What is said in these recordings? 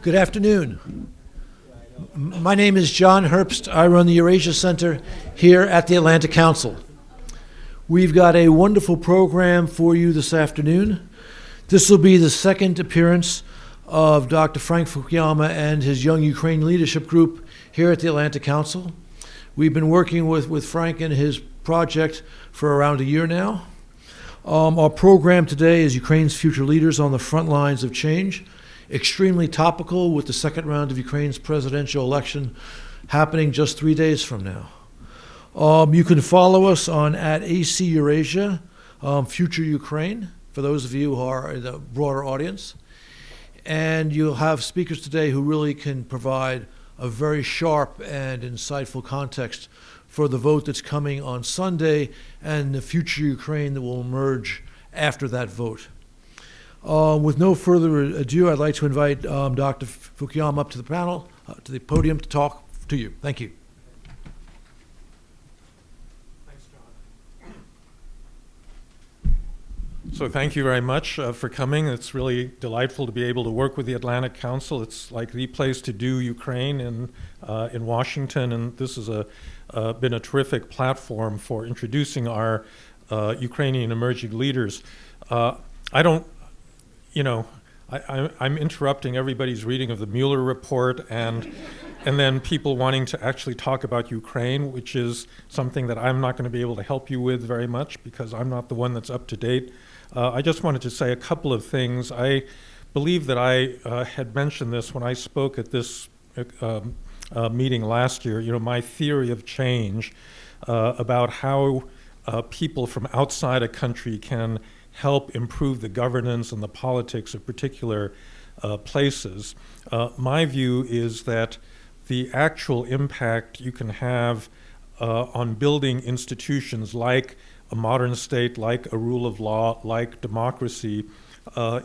Good afternoon. My name is John Herbst. I run the Eurasia Center here at the Atlantic Council. We've got a wonderful program for you this afternoon. This will be the second appearance of Dr. Frank Fukuyama and his Young Ukraine Leadership Group here at the Atlantic Council. We've been working with Frank and his project for around a year now. Our program today is Ukraine's Future Leaders on the Front Lines of Change. Extremely topical with the second round of Ukraine's presidential election happening just 3 days from now. You can follow us on @AC Eurasia, Future Ukraine, for those of you who are in the broader audience. And you'll have speakers today who really can provide a very sharp and insightful context for the vote that's coming on Sunday and the future Ukraine that will emerge after that vote. With no further ado, I'd like to invite Dr. Fukuyama up to the panel, to the podium to talk to you. Thank you. Thanks, John. So thank you very much for coming. It's really delightful to be able to work with the Atlantic Council. It's like the place to do Ukraine in Washington, and this has been a terrific platform for introducing our Ukrainian emerging leaders. I'm interrupting everybody's reading of the Mueller report and then people wanting to actually talk about Ukraine, which is something that I'm not going to be able to help you with very much because I'm not the one that's up to date. I just wanted to say a couple of things. I believe that I had mentioned this when I spoke at this meeting last year, my theory of change about how people from outside a country can help improve the governance and the politics of particular places. My view is that the actual impact you can have on building institutions like a modern state, like a rule of law, like democracy,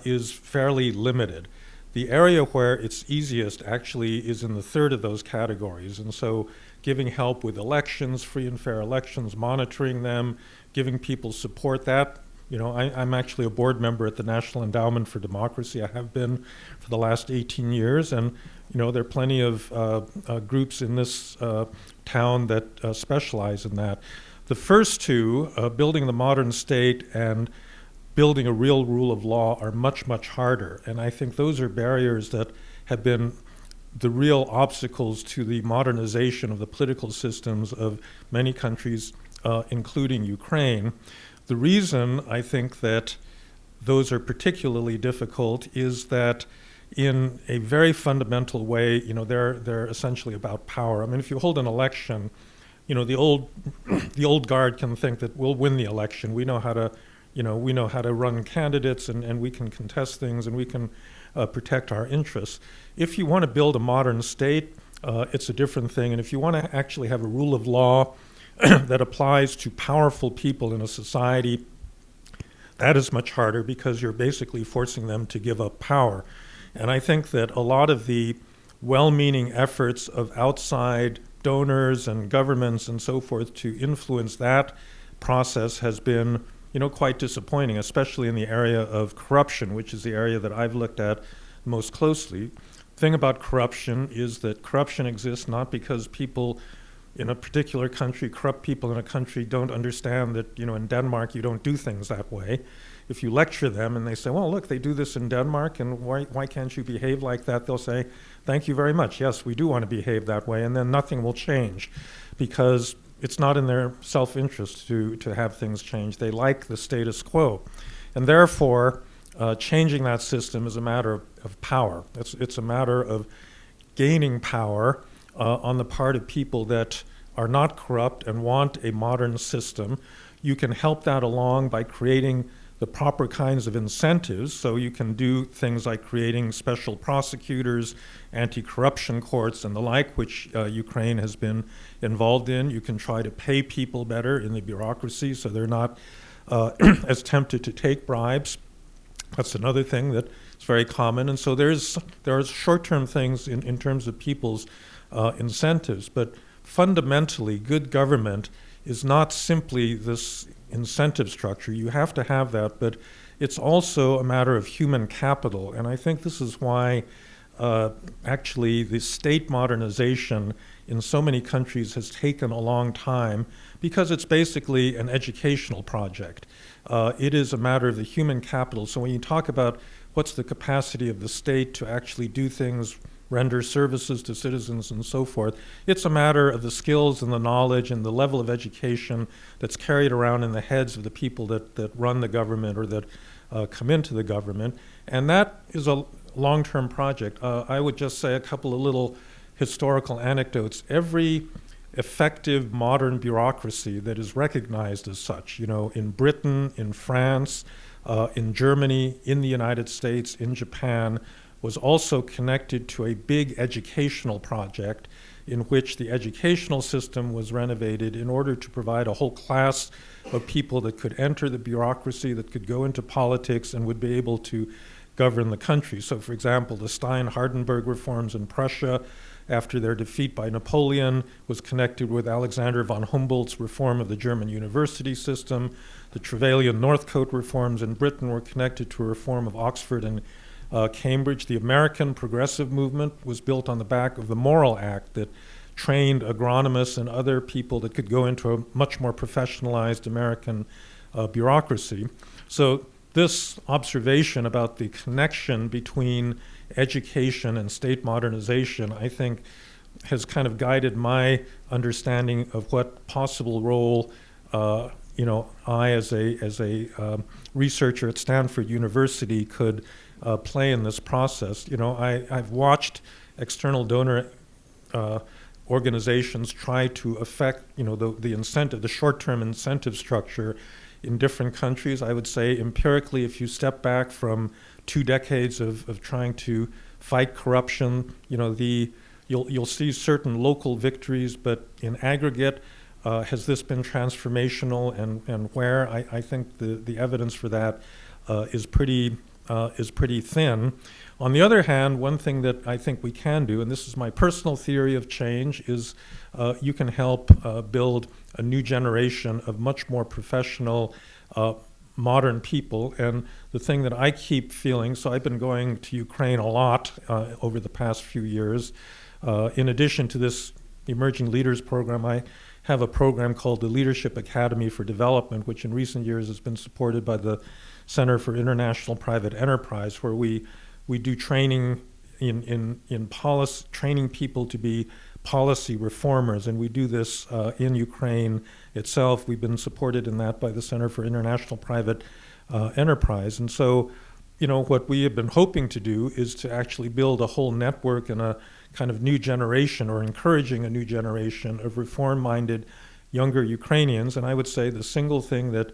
is fairly limited. The area where it's easiest actually is in the third of those categories. And so giving help with elections, free and fair elections, monitoring them, giving people support, that I'm actually a board member at the National Endowment for Democracy. I have been for the last 18 years, and there are plenty of groups in this town that specialize in that. The first two, building the modern state and building a real rule of law, are much, much harder. And I think those are barriers that have been the real obstacles to the modernization of the political systems of many countries, including Ukraine. The reason I think that those are particularly difficult is that in a very fundamental way, they're essentially about power. I mean, if you hold an election, the old guard can think that we'll win the election. We know how to run candidates and we can contest things and we can protect our interests. If you want to build a modern state, it's a different thing. And if you want to actually have a rule of law that applies to powerful people in a society, that is much harder because you're basically forcing them to give up power. And I think that a lot of the well-meaning efforts of outside donors and governments and so forth to influence that process has been, quite disappointing, especially in the area of corruption, which is the area that I've looked at most closely. The thing about corruption is that corruption exists not because people in a particular country, corrupt people in a country don't understand that, in Denmark you don't do things that way. If you lecture them and they say, well, look, they do this in Denmark, and why can't you behave like that? They'll say, thank you very much. Yes, we do want to behave that way, and then nothing will change because it's not in their self-interest to have things change. They like the status quo. And therefore, changing that system is a matter of power. It's a matter of gaining power on the part of people that are not corrupt and want a modern system. You can help that along by creating the proper kinds of incentives. So you can do things like creating special prosecutors, anti-corruption courts, and the like, which Ukraine has been involved in. You can try to pay people better in the bureaucracy so they're not as tempted to take bribes. That's another thing that is very common. And so there are short-term things in terms of people's incentives, but fundamentally good government is not simply this incentive structure. You have to have that, but it's also a matter of human capital. And I think this is why actually the state modernization in so many countries has taken a long time because it's basically an educational project. It is a matter of the human capital. So when you talk about what's the capacity of the state to actually do things, render services to citizens and so forth, it's a matter of the skills and the knowledge and the level of education that's carried around in the heads of the people that run the government or that come into the government. And that is a long-term project. I would just say a couple of little historical anecdotes. Every effective modern bureaucracy that is recognized as such, in Britain, in France, in Germany, in the United States, in Japan, was also connected to a big educational project in which the educational system was renovated in order to provide a whole class of people that could enter the bureaucracy, that could go into politics and would be able to govern the country. So, for example, the Stein-Hardenberg reforms in Prussia after their defeat by Napoleon was connected with Alexander von Humboldt's reform of the German university system. The Trevelyan-Northcote reforms in Britain were connected to a reform of Oxford and Cambridge. The American progressive movement was built on the back of the Morrill Act that trained agronomists and other people that could go into a much more professionalized American bureaucracy. So this observation about the connection between education and state modernization, I think, has kind of guided my understanding of what possible role I, as a researcher at Stanford University, could play in this process. I've watched external donor organizations try to affect, the incentive, the short-term incentive structure in different countries. I would say empirically, if you step back from 2 decades of trying to fight corruption, you'll see certain local victories, but in aggregate, has this been transformational, and where? I think the evidence for that is pretty thin. On the other hand, one thing that I think we can do, and this is my personal theory of change, is you can help build a new generation of much more professional, modern people. And the thing that I keep feeling, so I've been going to Ukraine a lot over the past few years. In addition to this Emerging Leaders program, I have a program called the Leadership Academy for Development, which in recent years has been supported by the Center for International Private Enterprise, where we do training in policy, training people to be policy reformers, and we do this in Ukraine itself. We've been supported in that by the Center for International Private Enterprise. And so, what we have been hoping to do is to actually build a whole network and a kind of new generation, or encouraging a new generation of reform-minded younger Ukrainians. And I would say the single thing that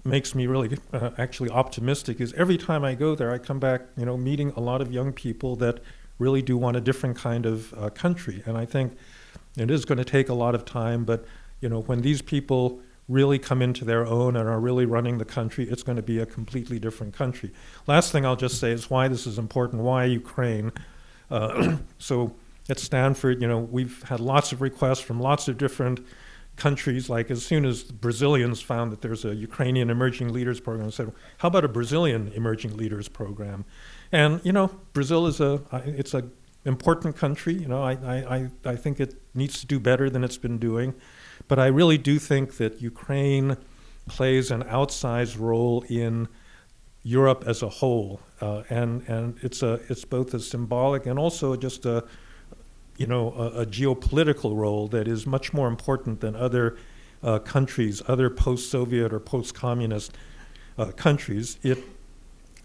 makes me really actually optimistic is every time I go there, I come back, meeting a lot of young people that really do want a different kind of country. And I think it is going to take a lot of time, but when these people really come into their own and are really running the country, it's going to be a completely different country. Last thing I'll just say is why this is important. Why Ukraine? So at Stanford, we've had lots of requests from lots of different countries. Like as soon as the Brazilians found that there's a Ukrainian Emerging Leaders program, I said, how about a Brazilian Emerging Leaders program? And Brazil is it's an important country. I think it needs to do better than it's been doing, but I really do think that Ukraine plays an outsized role in Europe as a whole, and it's both a symbolic and also just a geopolitical role that is much more important than other countries, other post-Soviet or post-communist countries. It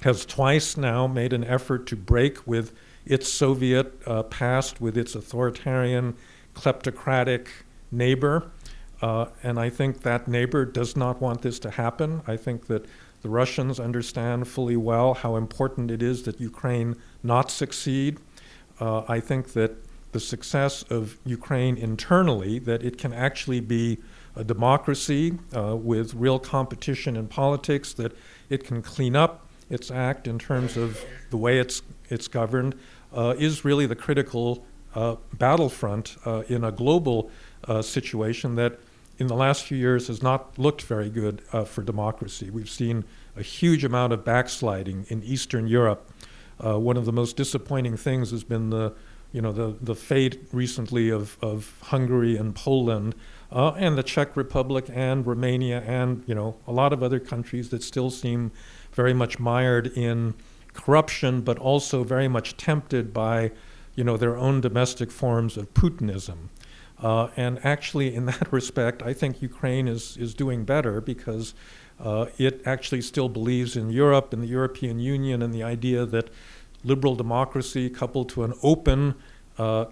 has twice now made an effort to break with its Soviet past, with its authoritarian, kleptocratic neighbor. And I think that neighbor does not want this to happen. I think that the Russians understand fully well how important it is that Ukraine not succeed. I think that the success of Ukraine internally, that it can actually be a democracy with real competition in politics, that it can clean up its act in terms of the way it's governed, is really the critical battlefront in a global situation that in the last few years has not looked very good for democracy. We've seen a huge amount of backsliding in Eastern Europe. one of the most disappointing things has been the fate recently of Hungary and Poland, and the Czech Republic and Romania and a lot of other countries that still seem very much mired in corruption, but also very much tempted by their own domestic forms of Putinism. And actually, in that respect, I think Ukraine is doing better because it actually still believes in Europe and the European Union and the idea that liberal democracy coupled to an open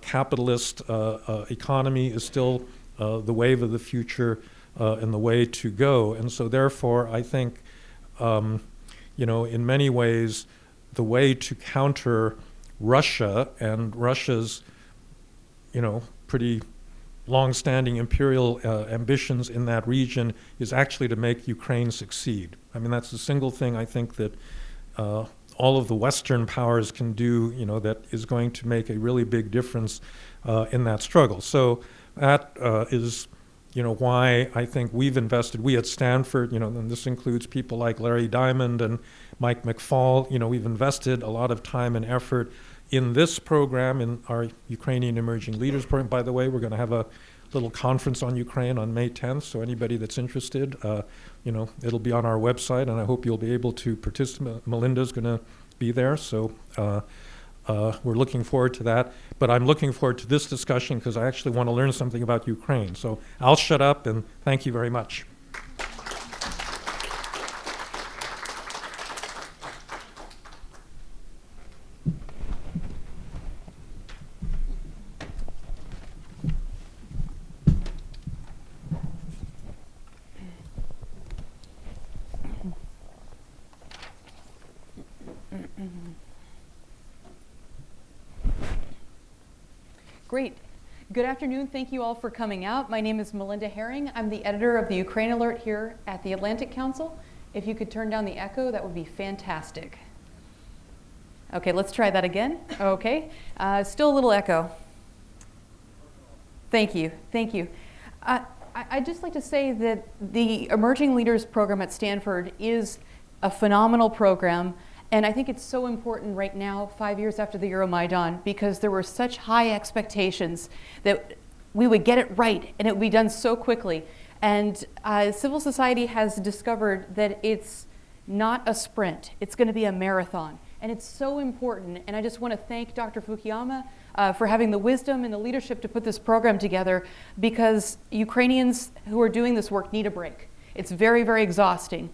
capitalist economy is still the wave of the future and the way to go. And so therefore, I think, in many ways, the way to counter Russia and Russia's, pretty long-standing imperial ambitions in that region is actually to make Ukraine succeed. I mean, that's the single thing I think that all of the Western powers can do, that is going to make a really big difference in that struggle. So that is, why I think we've invested, we at Stanford, and this includes people like Larry Diamond and Mike McFall, we've invested a lot of time and effort in this program, in our Ukrainian Emerging Leaders program. By the way, we're going to have a little conference on Ukraine on May 10th, so anybody that's interested, it'll be on our website, and I hope you'll be able to participate. Melinda's going to be there, so we're looking forward to that. But I'm looking forward to this discussion because I actually want to learn something about Ukraine. So I'll shut up, and thank you very much. Great. Good afternoon. Thank you all for coming out. My name is Melinda Herring. I'm the editor of the Ukraine Alert here at the Atlantic Council. If you could turn down the echo, that would be fantastic. Okay, let's try that again. Okay, still a little echo. Thank you. Thank you. I'd just like to say that the Emerging Leaders program at Stanford is a phenomenal program. And I think it's so important right now, 5 years after the Euromaidan, because there were such high expectations that we would get it right and it would be done so quickly. And civil society has discovered that it's not a sprint, it's going to be a marathon. And it's so important. And I just want to thank Dr. Fukuyama for having the wisdom and the leadership to put this program together, because Ukrainians who are doing this work need a break. It's very, very exhausting.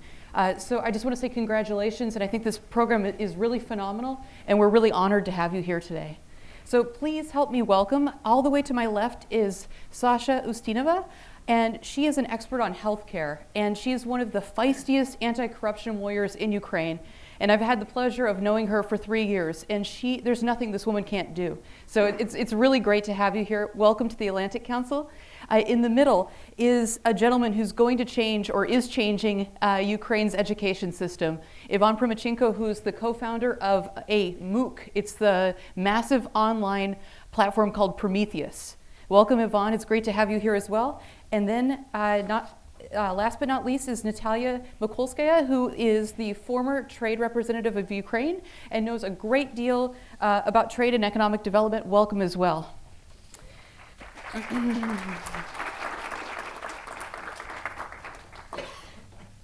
So I just want to say congratulations, and I think this program is really phenomenal, and we're really honored to have you here today. So please help me welcome. All the way to my left is Sasha Ustinova, and she is an expert on healthcare, and she is one of the feistiest anti-corruption warriors in Ukraine. And I've had the pleasure of knowing her for 3 years, and there's nothing this woman can't do. So it's really great to have you here. Welcome to the Atlantic Council. In the middle is a gentleman who's going to change, or is changing, Ukraine's education system. Ivan Promachenko, who's the co-founder of a MOOC. It's the massive online platform called Prometheus. Welcome, Ivan. It's great to have you here as well. And then, last but not least, is Natalia Mikulskaya, who is the former trade representative of Ukraine and knows a great deal about trade and economic development. Welcome as well.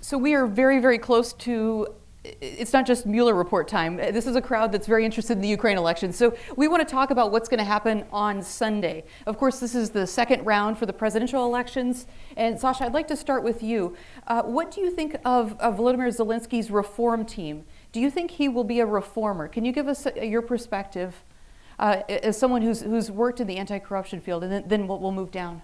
So we are very, very close to, it's not just Mueller report time. This is a crowd that's very interested in the Ukraine election. So we want to talk about what's going to happen on Sunday. Of course, this is the second round for the presidential elections. And Sasha, I'd like to start with you. What do you think of Volodymyr Zelensky's reform team? Do you think he will be a reformer? Can you give us your perspective as someone who's worked in the anti-corruption field, and then we'll move down?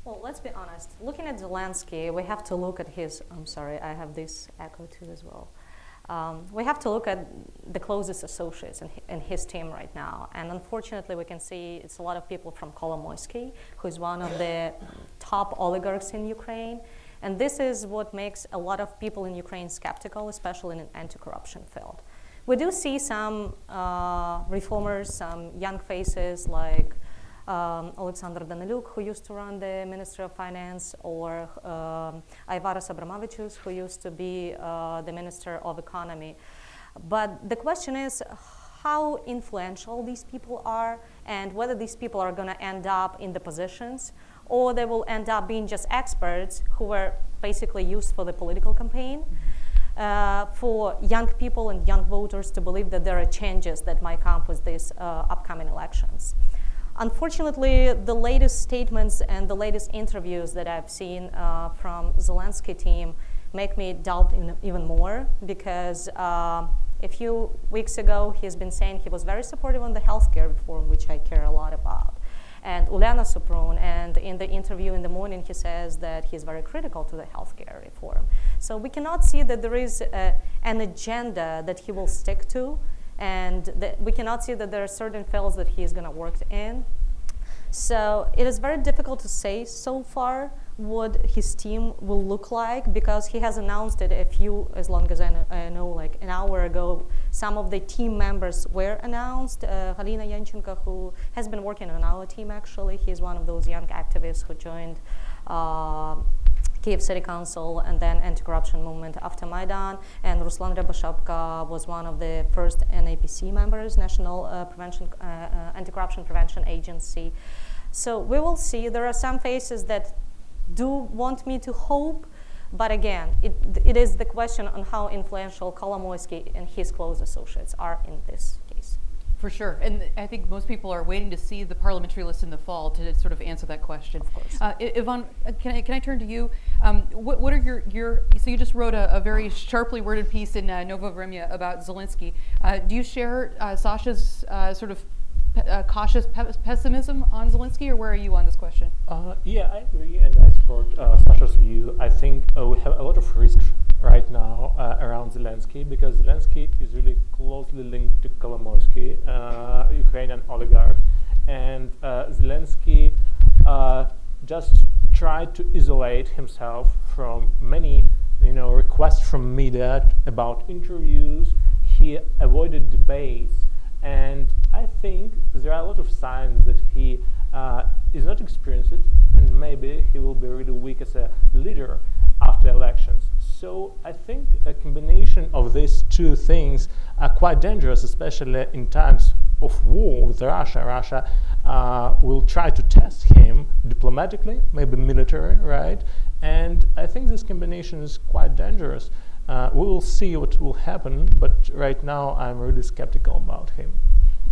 Well, let's be honest. Looking at Zelensky, we have to look at his, I'm sorry, I have this echo too as well. We have to look at the closest associates in his team right now. And unfortunately, we can see it's a lot of people from Kolomoisky, who's one of the top oligarchs in Ukraine. And this is what makes a lot of people in Ukraine skeptical, especially in an anti-corruption field. We do see some reformers, some young faces like Alexander Daniluk, who used to run the Ministry of Finance, or Aivaras Abramovičius, who used to be the Minister of Economy. But the question is how influential these people are and whether these people are going to end up in the positions or they will end up being just experts who were basically used for the political campaign. For young people and young voters to believe that there are changes that might come with these upcoming elections. Unfortunately, the latest statements and the latest interviews that I've seen from Zelensky team make me doubt even more, because a few weeks ago he's been saying he was very supportive on the healthcare reform, which I care a lot about, and Uliana Suprun, and in the interview in the morning he says that he's very critical to the healthcare reform. So we cannot see that there is an agenda that he will stick to, and that we cannot see that there are certain fields that he is going to work in. So it is very difficult to say so far what his team will look like, because he has announced it as long as I know, like an hour ago, some of the team members were announced. Galina Yanchenko, who has been working on our team actually, he's one of those young activists who joined Kyiv City Council and then anti-corruption movement after Maidan, and Ruslan Rябошапka was one of the first NAPC members, National Anti-Corruption Prevention Agency. So we will see. There are some faces that do want me to hope, but again, it is the question on how influential Kolomoisky and his close associates are in this case. For sure, and I think most people are waiting to see the parliamentary list in the fall to sort of answer that question. Of course. Yvonne, can I turn to you? What are your so you just wrote a very sharply worded piece in Nova Vremya about Zelensky. Do you share Sasha's sort of cautious pessimism on Zelensky, or where are you on this question? Yeah, I agree, and I support Sasha's view. I think we have a lot of risks right now around Zelensky, because Zelensky is really closely linked to Kolomoisky, Ukrainian oligarch, and Zelensky just tried to isolate himself from many, requests from media about interviews. He avoided debates, and I think there are a lot of signs that he is not experienced, and maybe he will be really weak as a leader after elections. So I think a combination of these two things are quite dangerous, especially in times of war with Russia. Russia will try to test him diplomatically, maybe military, right? And I think this combination is quite dangerous. We will see what will happen, but right now I'm really skeptical about him.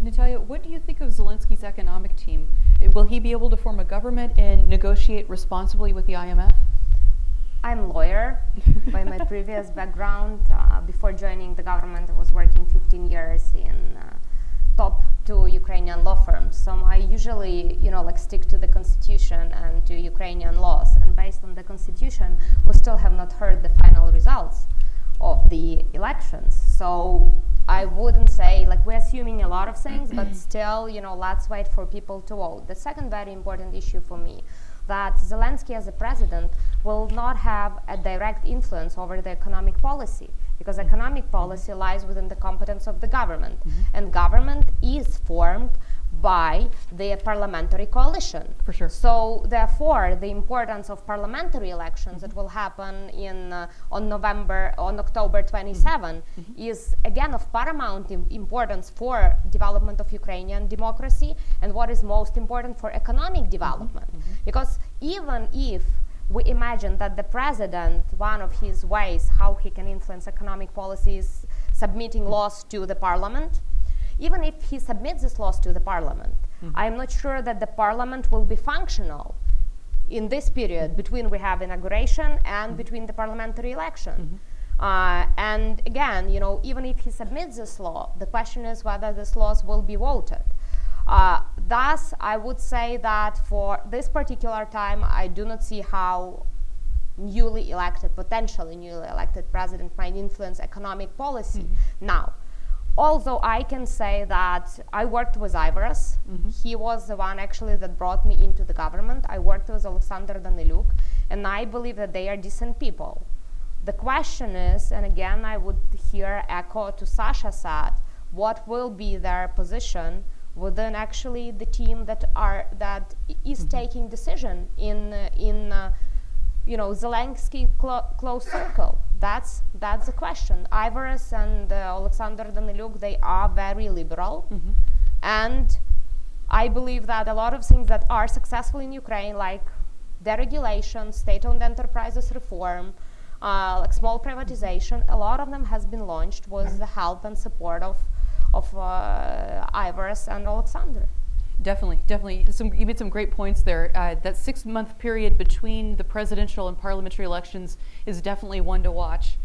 Natalia, what do you think of Zelensky's economic team? Will he be able to form a government and negotiate responsibly with the IMF? I'm a lawyer by my previous background. Before joining the government, I was working 15 years in top 2 Ukrainian law firms. So I usually, stick to the constitution and to Ukrainian laws. And based on the constitution, we still have not heard the final results of the elections. So I wouldn't say, we're assuming a lot of things, but still, let's wait for people to vote. The second very important issue for me, that Zelensky as a president will not have a direct influence over the economic policy, because economic policy lies within the competence of the government, and government is formed by the parliamentary coalition. For sure. So therefore, the importance of parliamentary elections that will happen on October 27 is again of paramount importance for development of Ukrainian democracy, and what is most important for economic development. Because even if we imagine that the president, one of his ways how he can influence economic policy is submitting laws to the parliament, even if he submits these laws to the parliament, I'm not sure that the parliament will be functional in this period between we have inauguration and between the parliamentary election. And again, even if he submits this law, the question is whether these laws will be voted. Thus, I would say that for this particular time, I do not see how potentially newly elected president might influence economic policy. Now, although I can say that I worked with Ivaras, he was the one actually that brought me into the government. I worked with Alexander Daniluk, and I believe that they are decent people. The question is, and again I would here echo to Sasha said, what will be their position within actually the team that is taking decision in Zelensky close circle, That's the question. Ivaris and Alexander Daniluk, they are very liberal, and I believe that a lot of things that are successful in Ukraine, like deregulation, state-owned enterprises reform, like small privatization, a lot of them has been launched with the help and support of Ivaris and Alexander. Definitely. You made some great points there. That 6-month period between the presidential and parliamentary elections is definitely one to watch.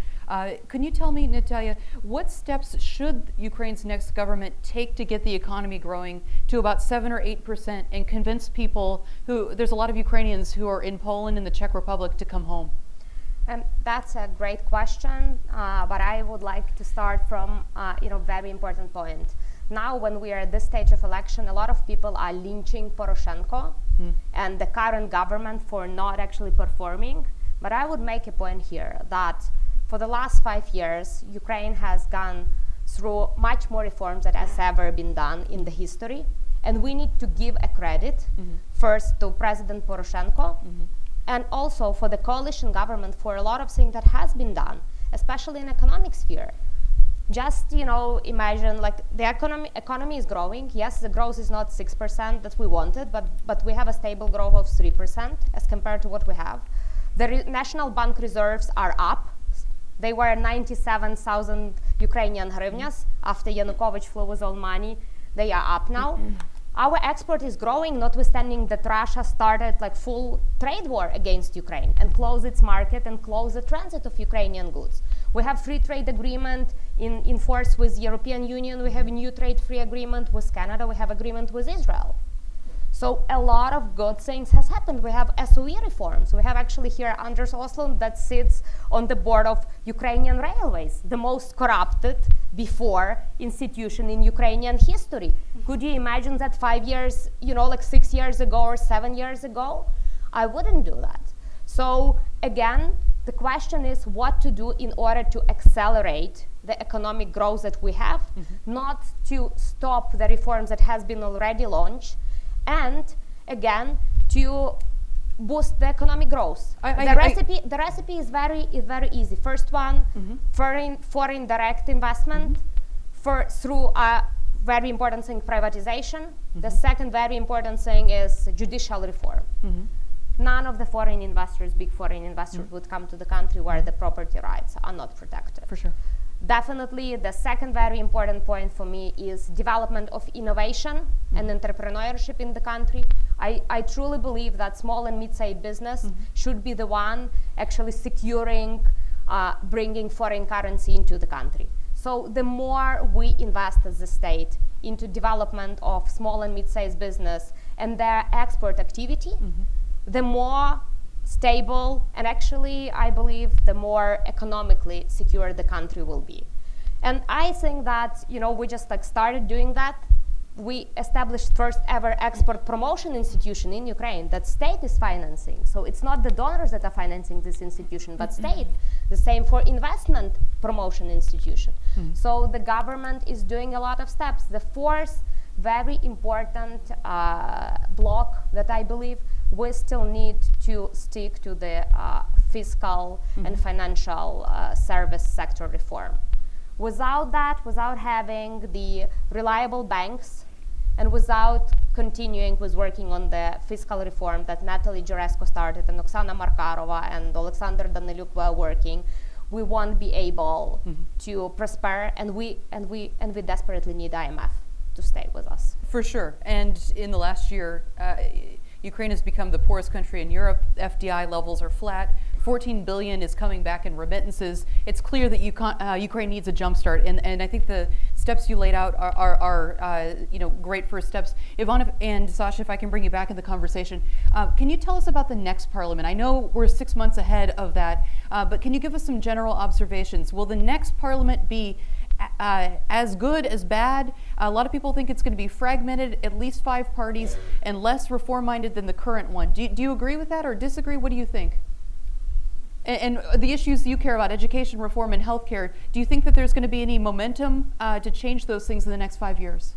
Can you tell me, Natalia, what steps should Ukraine's next government take to get the economy growing to about 7 or 8% and convince people there's a lot of Ukrainians who are in Poland and the Czech Republic to come home? That's a great question, but I would like to start from very important point. Now, when we are at this stage of election, a lot of people are lynching Poroshenko and the current government for not actually performing. But I would make a point here that for the last 5 years, Ukraine has gone through much more reforms that has ever been done in the history. And we need to give a credit first to President Poroshenko and also for the coalition government for a lot of things that has been done, especially in economic sphere. Just imagine like the economy is growing. Yes, the growth is not 6% that we wanted, but we have a stable growth of 3% as compared to what we have. The national bank reserves are up. They were 97,000 Ukrainian hryvnias after Yanukovych flew with all money. They are up now. Our export is growing, notwithstanding that Russia started like full trade war against Ukraine and closed its market and closed the transit of Ukrainian goods. We have free trade agreement in force with European Union. We have a new trade free agreement with Canada. We have agreement with Israel. So a lot of good things has happened. We have SOE reforms. We have actually here Anders Oslund that sits on the board of Ukrainian Railways, the most corrupted before institution in Ukrainian history. Could you imagine that 5 years, like 6 years ago or 7 years ago? I wouldn't do that. So again, the question is what to do in order to accelerate the economic growth that we have, not to stop the reforms that has been already launched, and again to boost the economic growth. The recipe is very easy. First one, foreign direct investment through a very important thing, privatization. The second very important thing is judicial reform. None of the big foreign investors would come to the country where the property rights are not protected. For sure. Definitely, the second very important point for me is development of innovation and entrepreneurship in the country. I truly believe that small and mid-sized business should be the one actually securing, bringing foreign currency into the country. So the more we invest as a state into development of small and mid-sized business and their export activity, the more stable and actually, I believe, the more economically secure the country will be. And I think that, we just started doing that. We established first ever export promotion institution in Ukraine that state is financing. So it's not the donors that are financing this institution, but state. The same for investment promotion institution. So the government is doing a lot of steps. The fourth very important block that I believe we still need to stick to the fiscal and financial service sector reform. Without that, without having the reliable banks, and without continuing with working on the fiscal reform that Natalie Juresko started and Oksana Markarova and Alexander Daniluk were working, we won't be able to prosper, and we desperately need IMF to stay with us. For sure. And in the last year, Ukraine has become the poorest country in Europe. FDI levels are flat. 14 billion is coming back in remittances. It's clear that Ukraine needs a jumpstart, and I think the steps you laid out are great first steps. Ivana and Sasha, if I can bring you back in the conversation, can you tell us about the next parliament? I know we're 6 months ahead of that, but can you give us some general observations? Will the next parliament be as good as bad? A lot of people think it's going to be fragmented, at least 5 parties, and less reform-minded than the current one. Do you agree with that or disagree? What do you think? And the issues you care about, education reform and healthcare, do you think that there's going to be any momentum to change those things in the next 5 years?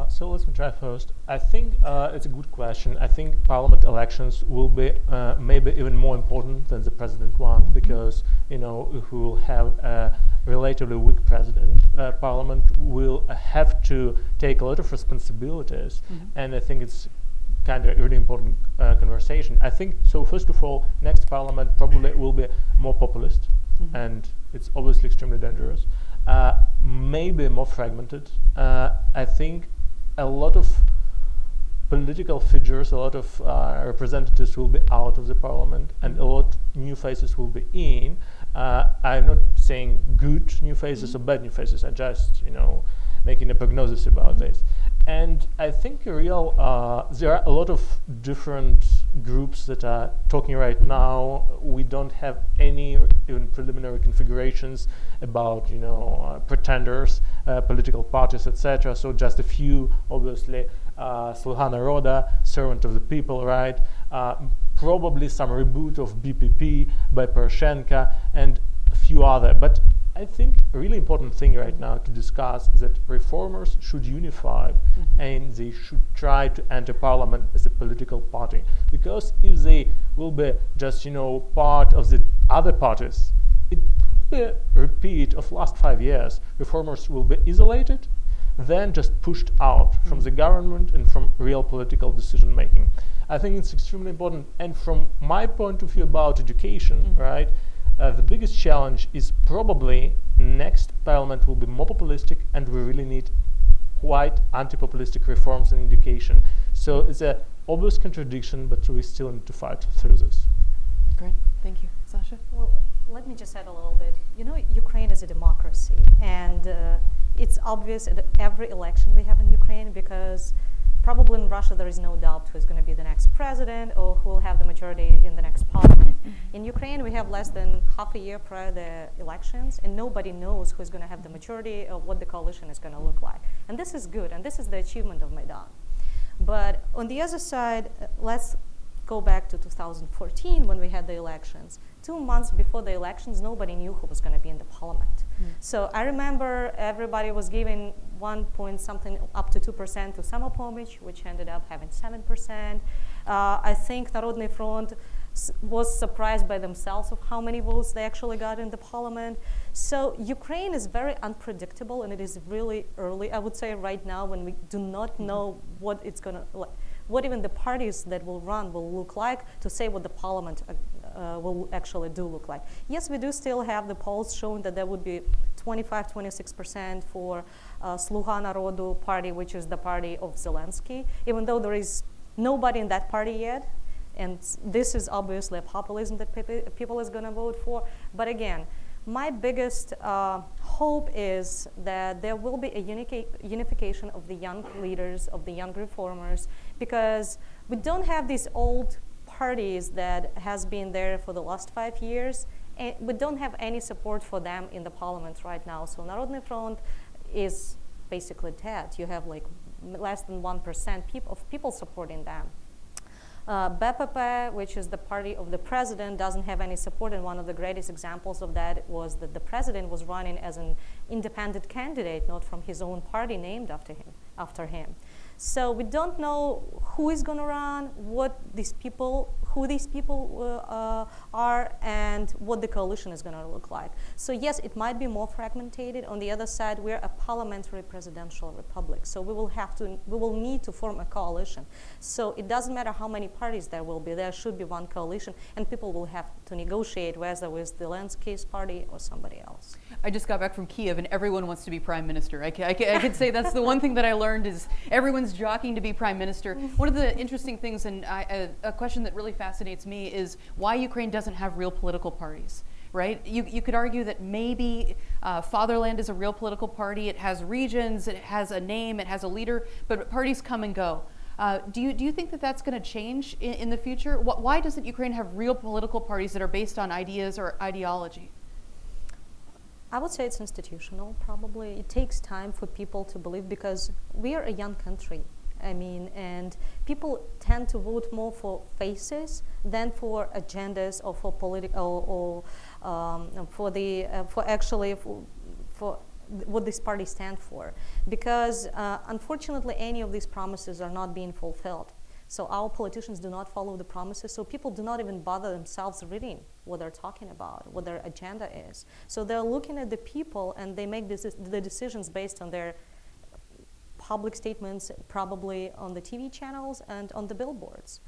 So let me try first. I think it's a good question. I think parliament elections will be maybe even more important than the president one, because we will have a relatively weak president. Parliament will have to take a lot of responsibilities, and I think it's kind of a really important conversation. I think so. First of all, next parliament probably will be more populist, and it's obviously extremely dangerous. Maybe more fragmented. I think a lot of political figures, a lot of representatives will be out of the parliament, and a lot new faces will be in. I'm not saying good new faces or bad new faces. I'm just making a prognosis about this. And I think there are a lot of different groups that are talking right now. We don't have any even preliminary configurations about pretenders, political parties, etc. So just a few, obviously, Sluha Naroda, servant of the people, right? Probably some reboot of BPP by Poroshenko and a few other. But I think a really important thing right now to discuss is that reformers should unify and they should try to enter parliament as a political party. Because if they will be just part of the other parties, it will be a repeat of last 5 years. Reformers will be isolated, then just pushed out from the government and from real political decision making. I think it's extremely important. And from my point of view about education, right? The biggest challenge is probably next parliament will be more populistic, and we really need quite anti-populistic reforms in education. So it's an obvious contradiction, but we still need to fight through this. Great, thank you. Sasha? Well, let me just add a little bit. Ukraine is a democracy, and it's obvious at every election we have in Ukraine, because probably in Russia there is no doubt who's going to be the next president or who will have the majority in the next parliament. In Ukraine, we have less than half a year prior to the elections, and nobody knows who's going to have the majority or what the coalition is going to look like. And this is good, and this is the achievement of Maidan. But on the other side, let's go back to 2014 when we had the elections. 2 months before the elections, nobody knew who was going to be in the parliament. So I remember everybody was giving 1 point something up to 2% to Samopomich, which ended up having 7%. I think Narodny Front was surprised by themselves of how many votes they actually got in the parliament. So Ukraine is very unpredictable, and it is really early, I would say, right now, when we do not know what it's going to, what even the parties that will run will look like, to say what the parliament will actually do look like. Yes, we do still have the polls showing that there would be 25-26% for Sluha Narodu party, which is the party of Zelensky, even though there is nobody in that party yet. And this is obviously a populism that people is going to vote for. But again, my biggest hope is that there will be a unification of the young leaders, of the young reformers, because we don't have these old parties that has been there for the last 5 years, and we don't have any support for them in the parliament right now. So Narodny Front is basically dead. You have like less than 1% of people supporting them. BPP, which is the party of the president, doesn't have any support, and one of the greatest examples of that was that the president was running as an independent candidate, not from his own party named after him. So we don't know who is going to run, who these people are, and what the coalition is going to look like. So yes, it might be more fragmented. On the other side, we're a parliamentary presidential republic, so we will need to form a coalition. So it doesn't matter how many parties there will be. There should be one coalition, and people will have to negotiate whether with Zelensky's party or somebody else. I just got back from Kiev, and everyone wants to be prime minister. I could say that's the one thing that I learned is everyone's jockeying to be prime minister. One of the interesting things, and a question that really fascinates me, is why Ukraine doesn't have real political parties, right? You could argue that maybe Fatherland is a real political party. It has regions, it has a name, it has a leader, but parties come and go. Do you think that that's going to change in the future? Why doesn't Ukraine have real political parties that are based on ideas or ideology? I would say it's institutional, probably. It takes time for people to believe, because we are a young country. I mean, and people tend to vote more for faces than for agendas or for political or for what this party stand for, because unfortunately any of these promises are not being fulfilled. So our politicians do not follow the promises, so people do not even bother themselves reading what they're talking about, what their agenda is. So they're looking at the people and they make the decisions based on their public statements, probably on the TV channels and on the billboards.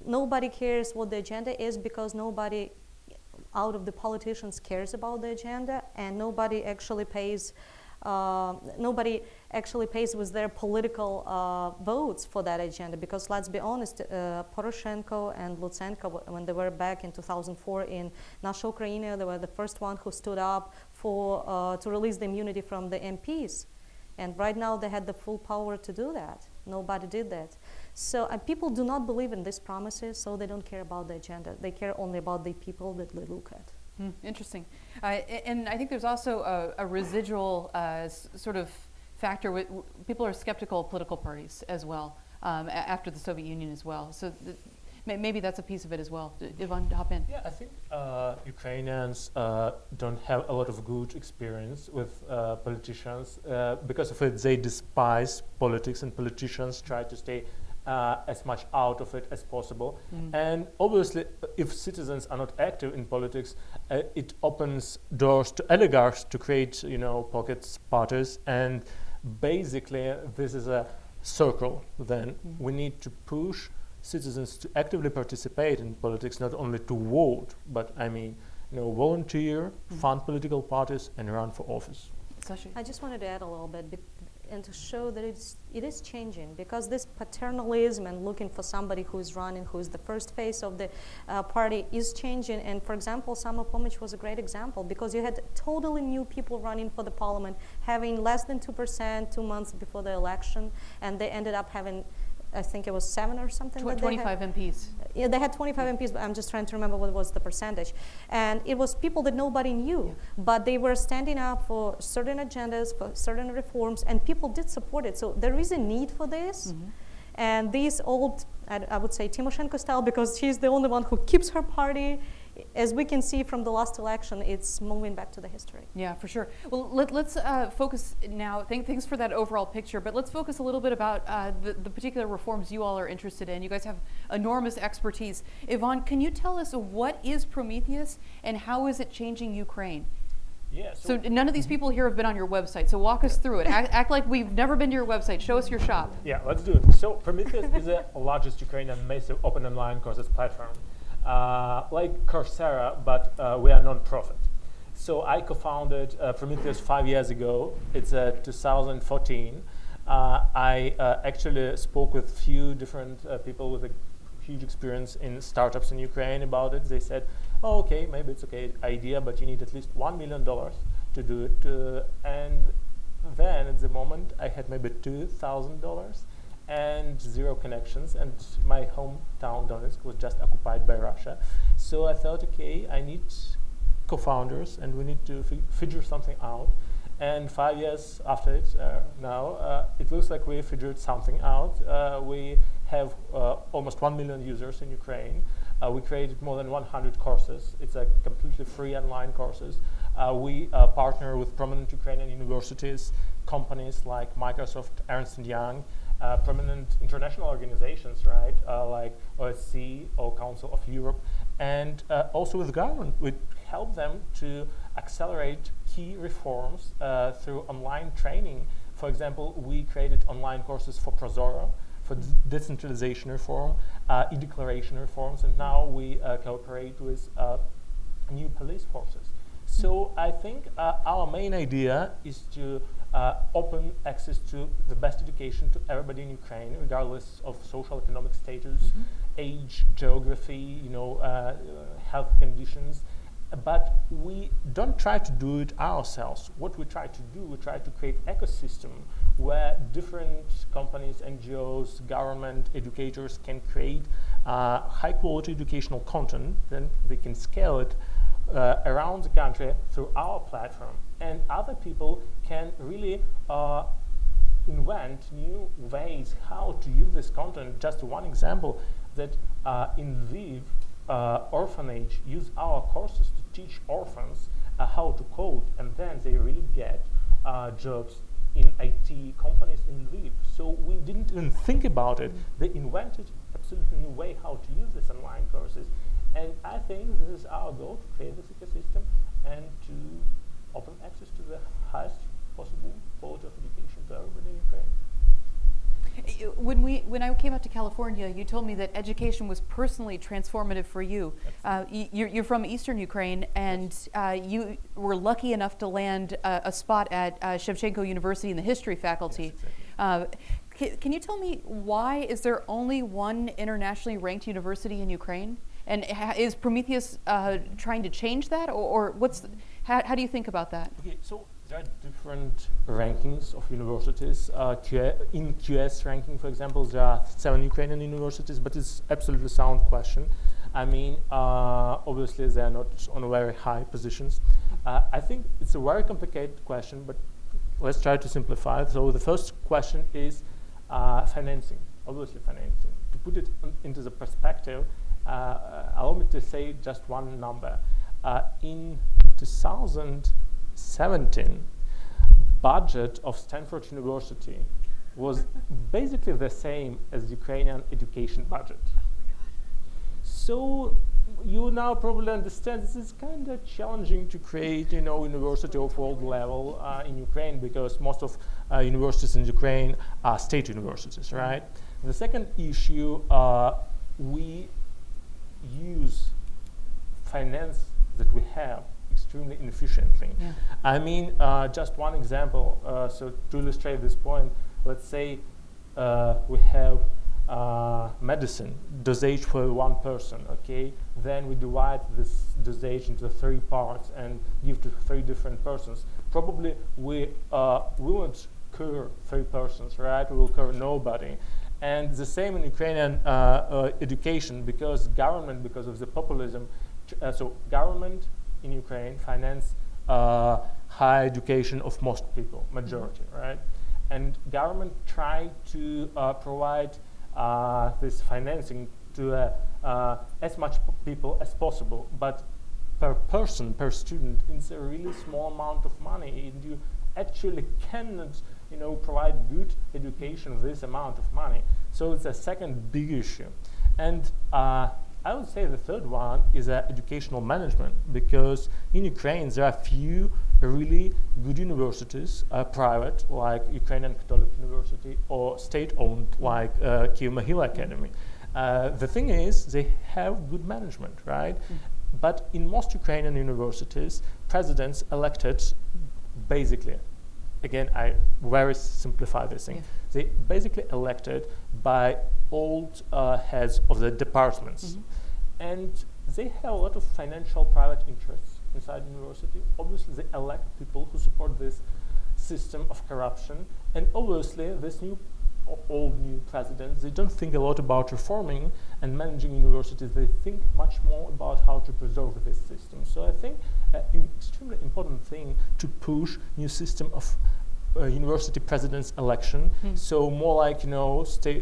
Nobody cares what the agenda is because nobody out of the politicians cares about the agenda, and nobody actually pays with their political votes for that agenda, because let's be honest, Poroshenko and Lutsenko, when they were back in 2004 in Nasha Ukraina, they were the first one who stood up for to release the immunity from the MPs. And right now they had the full power to do that. Nobody did that. So people do not believe in these promises, so they don't care about the agenda. They care only about the people that they look at. Interesting. And I think there's also a residual sort of factor with people are skeptical of political parties as well, after the Soviet Union as well. So maybe that's a piece of it as well. Ivan, hop in. Yeah, I think Ukrainians don't have a lot of good experience with politicians. Because of it, they despise politics, and politicians try to stay as much out of it as possible. And obviously, if citizens are not active in politics, it opens doors to oligarchs to create, pockets parties. And basically, this is a circle. Then we need to push citizens to actively participate in politics, not only to vote, but volunteer, fund political parties, and run for office. I just wanted to add a little bit and to show that it is changing, because this paternalism and looking for somebody who is running, who is the first face of the party, is changing. And for example, Samuel Pomich was a great example, because you had totally new people running for the parliament, having less than 2% 2 months before the election, and they ended up having, I think it was 7 or something. 25 MPs. Yeah, they had 25 MPs, but I'm just trying to remember what was the percentage. And it was people that nobody knew, but they were standing up for certain agendas, for certain reforms, and people did support it. So there is a need for this. And these old, I would say Tymoshenko style, because she's the only one who keeps her party. As we can see from the last election, it's moving back to the history. Yeah, for sure. Well, let's focus now. Thanks for that overall picture, but let's focus a little bit about the particular reforms you all are interested in. You guys have enormous expertise. Ivan, can you tell us what is Prometheus and how is it changing Ukraine? Yeah, so none of these people here have been on your website, so walk us through it. Act like we've never been to your website. Show us your shop. Yeah, let's do it. So Prometheus is the largest Ukrainian massive open online courses platform. Like Coursera, but we are non-profit. So I co-founded Prometheus 5 years ago. It's 2014. I actually spoke with few different people with a huge experience in startups in Ukraine about it. They said, oh, okay, maybe it's okay idea, but you need at least $1 million to do it. And then at the moment, I had maybe $2,000 and 0 connections, and my hometown Donetsk was just occupied by Russia. So I thought, okay, I need co-founders, and we need to figure something out. And 5 years after it, now, it looks like we figured something out. We have almost 1 million users in Ukraine. We created more than 100 courses. It's a completely free online courses. We partner with prominent Ukrainian universities, companies like Microsoft, Ernst & Young, prominent international organizations, right, like OSCE or Council of Europe, and also with government. We help them to accelerate key reforms through online training. For example, we created online courses for Prozoro, for decentralization reform, e-declaration reforms, and now we cooperate with new police forces. So I think our main idea is to open access to the best education to everybody in Ukraine, regardless of social economic status, age, geography, health conditions. But we don't try to do it ourselves. What we try to do, we try to create ecosystem where different companies, NGOs, government, educators can create high quality educational content. Then they can scale it around the country through our platform. And other people can really invent new ways how to use this content. Just one example, that in Lviv, orphanage use our courses to teach orphans how to code, and then they really get jobs in IT companies in Lviv. So we didn't even think about it. They invented absolutely new way how to use these online courses. And I think this is our goal, to create this ecosystem and to open access to the highest possible quality of education to everybody in Ukraine. When I came out to California, you told me that education was personally transformative for you. You're from Eastern Ukraine, and you were lucky enough to land a spot at Shevchenko University in the history faculty. Yes, exactly. Can you tell me why is there only one internationally ranked university in Ukraine? And is Prometheus trying to change that, or how do you think about that? Okay, so there are different rankings of universities. In QS ranking, for example, there are 7 Ukrainian universities, but it's absolutely sound question. I mean, obviously they are not on very high positions. I think it's a very complicated question, but let's try to simplify it. So the first question is financing, obviously financing. To put it into the perspective, allow me to say just one number. In 2017, budget of Stanford University was basically the same as Ukrainian education budget. So you now probably understand this is kind of challenging to create, university of world level in Ukraine, because most of universities in Ukraine are state universities, right? The second issue, we use finance that we have extremely inefficiently. Yeah. I mean, just one example, so to illustrate this point, let's say we have medicine dosage for one person, okay? Then we divide this dosage into 3 parts and give to 3 different persons. Probably we won't cure 3 persons, right? We will cure nobody. And the same in Ukrainian education, because government, because of the populism, so government in Ukraine finance higher education of most people, majority, right? And government try to provide this financing to as much people as possible, but per person, per student, it's a really small amount of money, and you actually cannot, provide good education with this amount of money. So it's a second big issue. And I would say the third one is educational management, because in Ukraine there are few really good universities, private, like Ukrainian Catholic University, or state-owned, like Kyiv-Mogila Academy. The thing is, they have good management, right? But in most Ukrainian universities, presidents elected basically, again, I very simplify this thing, they basically elected by old heads of the departments. And they have a lot of financial private interests inside the university. Obviously, they elect people who support this system of corruption. And obviously, this old new presidents, they don't think a lot about reforming and managing universities. They think much more about how to preserve this system. So I think an extremely important thing to push new system of university president's election. So more like,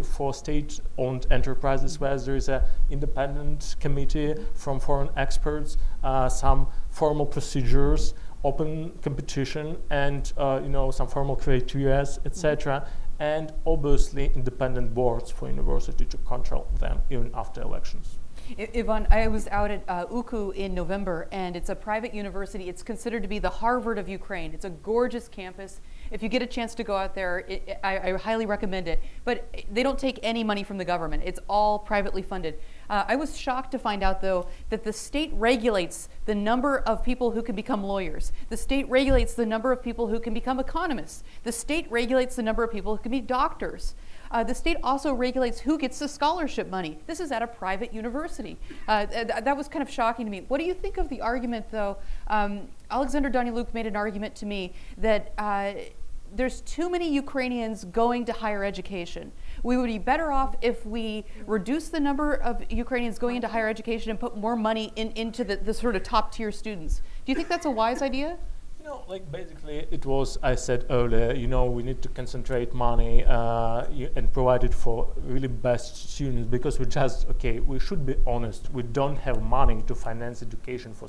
for state-owned enterprises, where there is an independent committee from foreign experts, some formal procedures, open competition, and some formal criteria, etc. And obviously independent boards for university to control them even after elections. Ivan, I was out at UKU in November, and it's a private university. It's considered to be the Harvard of Ukraine. It's a gorgeous campus. If you get a chance to go out there, I highly recommend it. But they don't take any money from the government. It's all privately funded. I was shocked to find out, though, that the state regulates the number of people who can become lawyers. The state regulates the number of people who can become economists. The state regulates the number of people who can be doctors. The state also regulates who gets the scholarship money. This is at a private university. That was kind of shocking to me. What do you think of the argument, though? Alexander Danylyuk made an argument to me that there's too many Ukrainians going to higher education. We would be better off if we reduce the number of Ukrainians going into higher education and put more money into the sort of top tier students. Do you think that's a wise idea? Basically it was, I said earlier, we need to concentrate money and provide it for really best students, because we should be honest, we don't have money to finance education for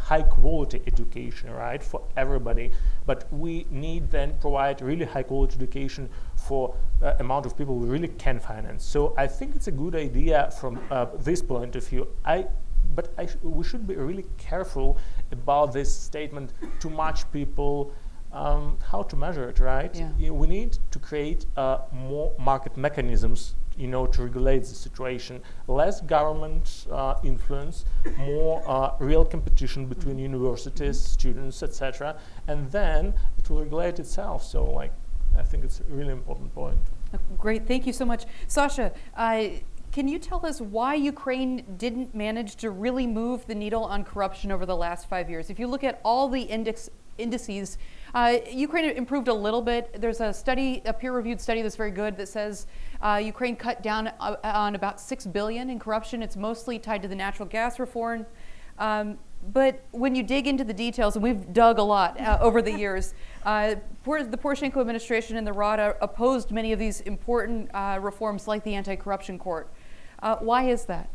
high quality education, right, for everybody. But we need then provide really high quality education for amount of people we really can finance. So I think it's a good idea from this point of view. We should be really careful about this statement, too much people, how to measure it, right? Yeah. We need to create more market mechanisms, to regulate the situation. Less government influence, more real competition between universities, students, etc. And then it will regulate itself. So I think it's a really important point. Great, thank you so much. Sasha, can you tell us why Ukraine didn't manage to really move the needle on corruption over the last 5 years? If you look at all the indices, Ukraine improved a little bit. There's a study, a peer-reviewed study that's very good that says Ukraine cut down on about $6 billion in corruption. It's mostly tied to the natural gas reform. But when you dig into the details, and we've dug a lot over the years, the Poroshenko administration and the Rada opposed many of these important reforms like the anti-corruption court. Why is that?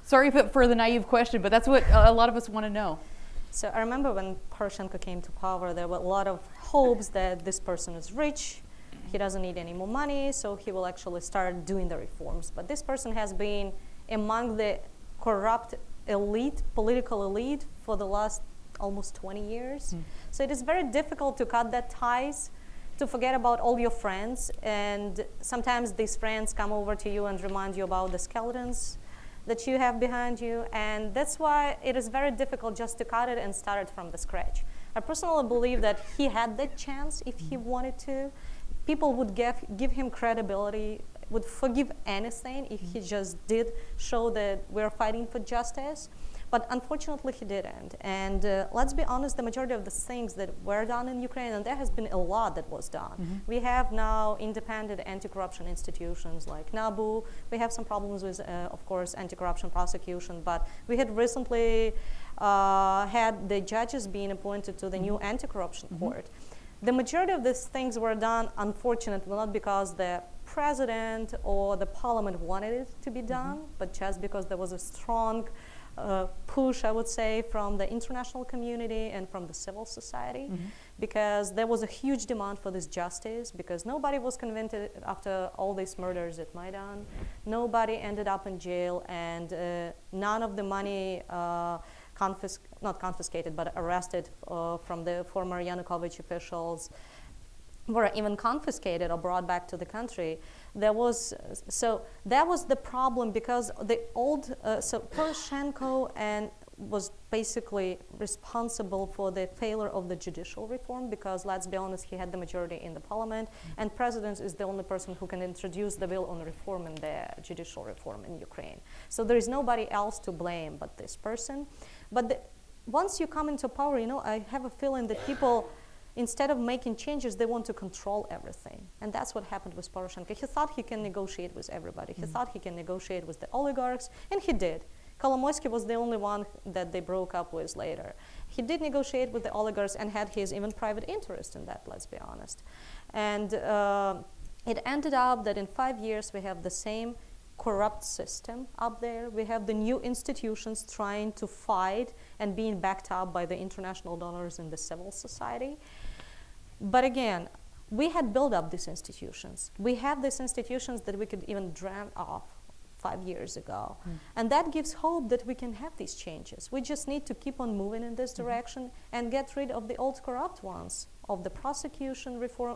Sorry for the naive question, but that's what a lot of us want to know. So I remember when Poroshenko came to power, there were a lot of hopes that this person is rich, he doesn't need any more money, so he will actually start doing the reforms. But this person has been among the corrupt elite, political elite, for the last almost 20 years. So it is very difficult to cut that ties, to forget about all your friends, and sometimes these friends come over to you and remind you about the skeletons that you have behind you, and that's why it is very difficult just to cut it and start it from the scratch. I personally believe that he had that chance if he wanted to. People would give him credibility, would forgive anything if he just did show that we're fighting for justice. But unfortunately, he didn't. And let's be honest, the majority of the things that were done in Ukraine, and there has been a lot that was done. We have now independent anti-corruption institutions like NABU. We have some problems with, of course, anti-corruption prosecution, but we had recently had the judges being appointed to the new anti-corruption court. The majority of these things were done, unfortunately, not because the president or the parliament wanted it to be done, but just because there was a strong push, I would say, from the international community and from the civil society, because there was a huge demand for this justice, because nobody was convicted after all these murders at Maidan. Nobody ended up in jail, and none of the money not confiscated, but arrested from the former Yanukovych officials were even confiscated or brought back to the country. That was the problem, because the old, so Poroshenko was basically responsible for the failure of the judicial reform, because let's be honest, he had the majority in the parliament, and president is the only person who can introduce the bill on reform in the judicial reform in Ukraine. So there is nobody else to blame but this person. But once you come into power, I have a feeling that people, instead of making changes, they want to control everything. And that's what happened with Poroshenko. He thought he can negotiate with everybody. He thought he can negotiate with the oligarchs, and he did. Kolomoisky was the only one that they broke up with later. He did negotiate with the oligarchs and had his even private interest in that, let's be honest. And it ended up that in 5 years we have the same corrupt system up there. We have the new institutions trying to fight and being backed up by the international donors in the civil society. But again, we had built up these institutions. We have these institutions that we could even dream of 5 years ago. And that gives hope that we can have these changes. We just need to keep on moving in this direction and get rid of the old corrupt ones, of the prosecution reform,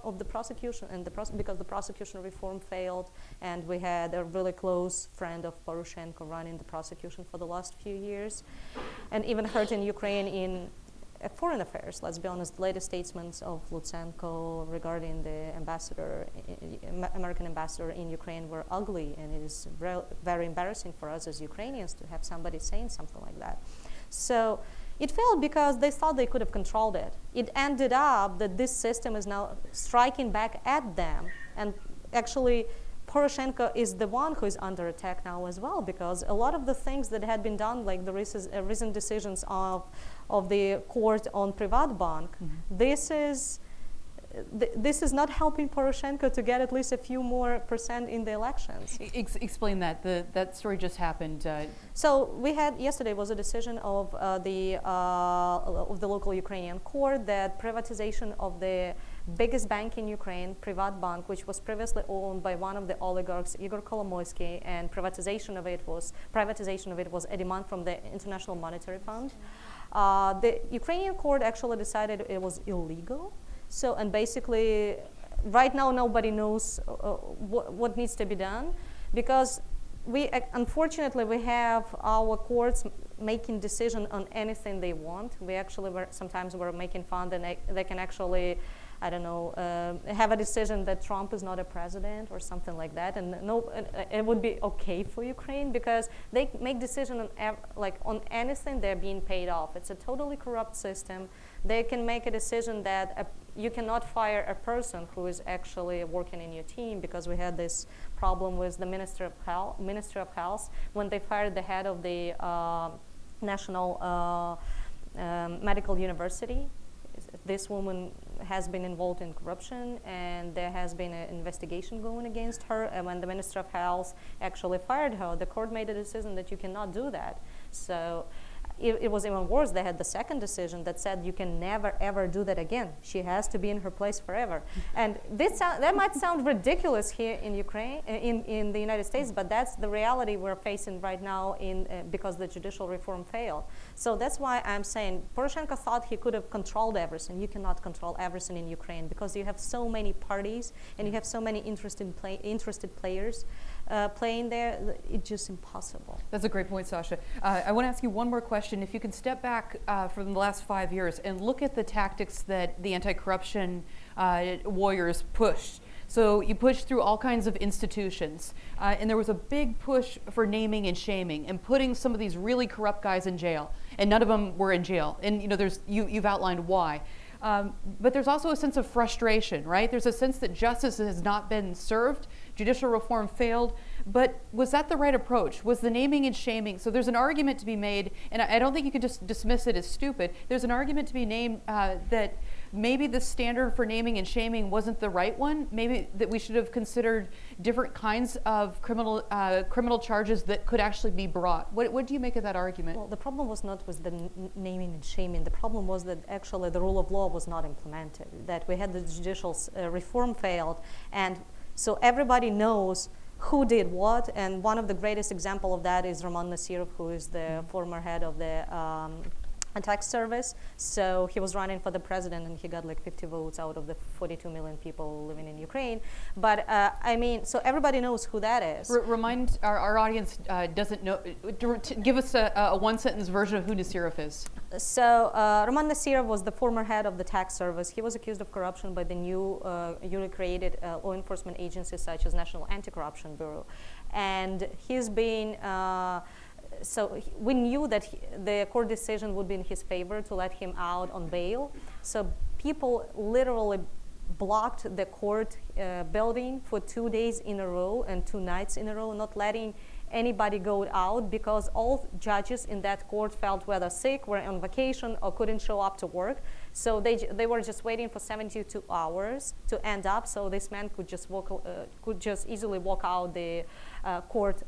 because the prosecution reform failed, and we had a really close friend of Poroshenko running the prosecution for the last few years, and even hurting Ukraine in foreign affairs. Let's be honest, the latest statements of Lutsenko regarding the American ambassador in Ukraine were ugly, and it is very embarrassing for us as Ukrainians to have somebody saying something like that. So it failed because they thought they could have controlled it. It ended up that this system is now striking back at them, and actually Poroshenko is the one who is under attack now as well, because a lot of the things that had been done, like the recent decisions of the court on Privatbank, this is this is not helping Poroshenko to get at least a few more % in the elections. Explain that. That story just happened. So we had yesterday was a decision of the local Ukrainian court that privatization of the biggest bank in Ukraine, Privatbank, which was previously owned by one of the oligarchs, Igor Kolomoisky, and privatization of it was a demand from the International Monetary Fund. The Ukrainian court actually decided it was illegal. So, and basically, right now nobody knows what needs to be done, because unfortunately we have our courts making decision on anything they want. We actually sometimes we're making fun that they can actually, I don't know, have a decision that Trump is not a president or something like that, and it would be okay for Ukraine because they make decision on anything they're being paid off. It's a totally corrupt system. They can make a decision that you cannot fire a person who is actually working in your team, because we had this problem with the Ministry of Health when they fired the head of the National Medical University. This woman has been involved in corruption, and there has been an investigation going against her. And when the Minister of Health actually fired her, the court made a decision that you cannot do that. So it was even worse. They had the second decision that said you can never ever do that again. She has to be in her place forever. And that might sound ridiculous here in Ukraine, in the United States, but that's the reality we're facing right now because the judicial reform failed. So that's why I'm saying Poroshenko thought he could have controlled everything. You cannot control everything in Ukraine because you have so many parties and you have so many interested players playing there. It's just impossible. That's a great point, Sasha. I want to ask you one more question. If you can step back from the last 5 years and look at the tactics that the anti-corruption warriors pushed. So you pushed through all kinds of institutions, and there was a big push for naming and shaming and putting some of these really corrupt guys in jail, and none of them were in jail. And you've outlined why. But there's also a sense of frustration, right? There's a sense that justice has not been served, judicial reform failed, but was that the right approach? Was the naming and shaming? So there's an argument to be made, and I don't think you can just dismiss it as stupid. There's an argument to be named that maybe the standard for naming and shaming wasn't the right one. Maybe that we should have considered different kinds of criminal charges that could actually be brought. What do you make of that argument? Well, the problem was not with the naming and shaming. The problem was that actually the rule of law was not implemented, that we had the judicial reform failed, and so everybody knows who did what. And one of the greatest example of that is Roman Nasirov, who is the former head of the tax service. So he was running for the president, and he got like 50 votes out of the 42 million people living in Ukraine. But so everybody knows who that is. Remind our audience doesn't know. Give us a one-sentence version of who Nasirov is. So Roman Nasirov was the former head of the tax service. He was accused of corruption by the newly created law enforcement agencies such as National Anti-Corruption Bureau, and he's been. So we knew that the court decision would be in his favor to let him out on bail. So people literally blocked the court building for 2 days in a row and 2 nights in a row, not letting anybody go out, because all judges in that court felt whether sick, were on vacation, or couldn't show up to work. So they were just waiting for 72 hours to end up, so this man could just easily walk out the court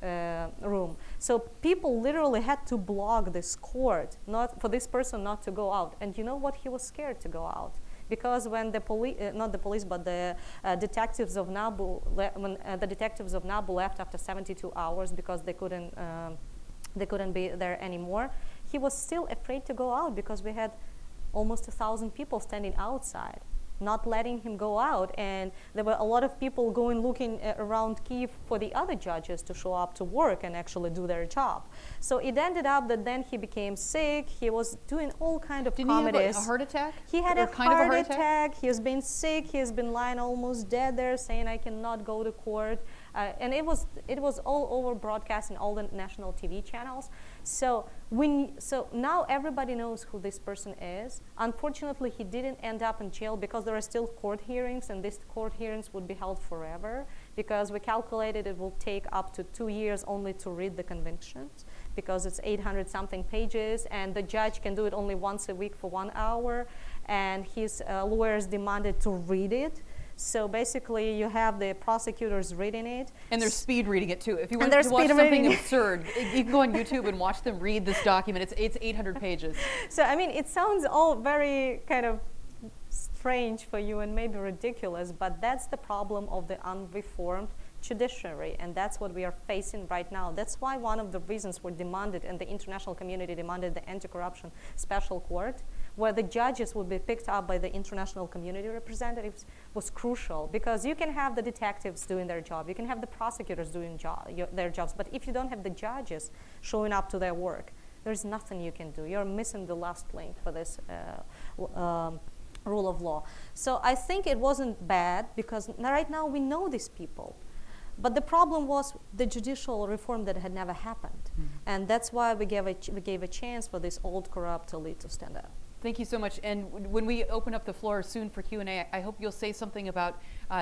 room. So people literally had to block this court, not for this person not to go out. And you know what? He was scared to go out. Because when the police, not the police, but the detectives of NABU, the detectives of NABU left after 72 hours because they couldn't be there anymore, he was still afraid to go out because we had almost 1,000 people standing outside, not letting him go out. And there were a lot of people looking around Kyiv for the other judges to show up to work and actually do their job. So it ended up that then he became sick. He was doing all kind of comedies. Didn't he have a heart attack? He had a heart attack. He has been sick. He has been lying almost dead there, saying, "I cannot go to court." And it was all over broadcast in all the national TV channels. So now everybody knows who this person is. Unfortunately, he didn't end up in jail because there are still court hearings, and these court hearings would be held forever, because we calculated it will take up to 2 years only to read the convictions, because it's 800 something pages, and the judge can do it only once a week for 1 hour. and his lawyers demanded to read it. So basically, you have the prosecutors reading it. And they're speed reading it too. If you want they're to watch speed something reading. absurd, you can go on YouTube and watch them read this document. It's 800 pages. So I mean, it sounds all very kind of strange for you and maybe ridiculous, but that's the problem of the unreformed judiciary, and that's what we are facing right now. That's why one of the reasons we demanded, and the international community demanded, the anti-corruption special court, where the judges would be picked up by the international community representatives, was crucial, because you can have the detectives doing their job, you can have the prosecutors doing their jobs, but if you don't have the judges showing up to their work, there's nothing you can do. You're missing the last link for this rule of law. So I think it wasn't bad, because right now we know these people. But the problem was the judicial reform that had never happened. And that's why we gave a chance for this old corrupt elite to stand up. Thank you so much. And when we open up the floor soon for Q&A, I hope you'll say something about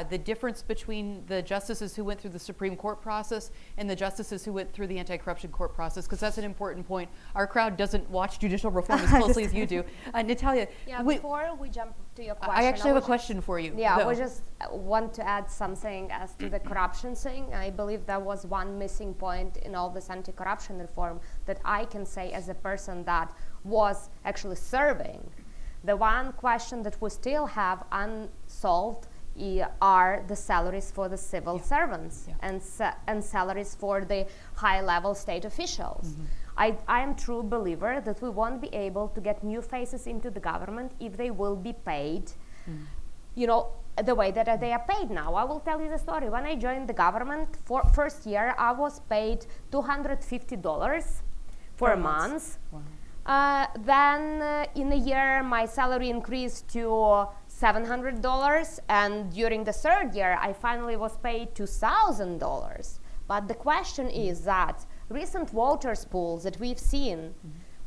the difference between the justices who went through the Supreme Court process and the justices who went through the anti-corruption court process, because that's an important point. Our crowd doesn't watch judicial reform as closely as you do. Natalia, Yeah, before we jump to your question, I actually have a question for you. Yeah, though. I just want to add something as to the corruption thing. I believe that was one missing point in all this anti-corruption reform that I can say as a person that was actually serving. The one question that we still have unsolved are the salaries for the civil servants and salaries for the high-level state officials. I am a true believer that we won't be able to get new faces into the government if they will be paid, you know, the way that they are paid now. I will tell you the story. When I joined the government, for first year, I was paid $250 for a month. Wow. Then in a year, my salary increased to $700, and during the third year, I finally was paid $2,000. But the question is that recent voters' polls that we've seen,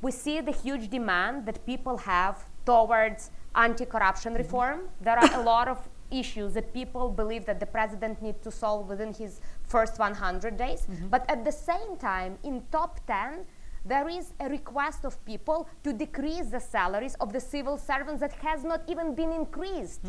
we see the huge demand that people have towards anti-corruption reform. There are a lot of issues that people believe that the president needs to solve within his first 100 days. But at the same time, in top 10, there is a request of people to decrease the salaries of the civil servants that has not even been increased.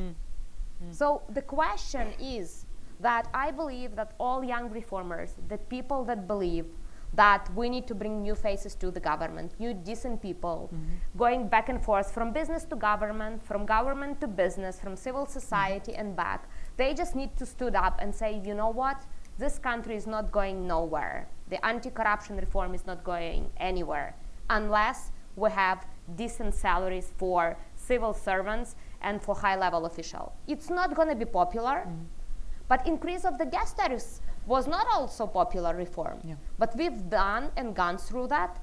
So the question is that I believe that all young reformers, the people that believe that we need to bring new faces to the government, new decent people, going back and forth from business to government, from government to business, from civil society and back, they just need to stood up and say, you know what? This country is not going nowhere. The anti-corruption reform is not going anywhere unless we have decent salaries for civil servants and for high-level officials. It's not going to be popular, but increase of the gas tariffs was not also popular reform. But we've done and gone through that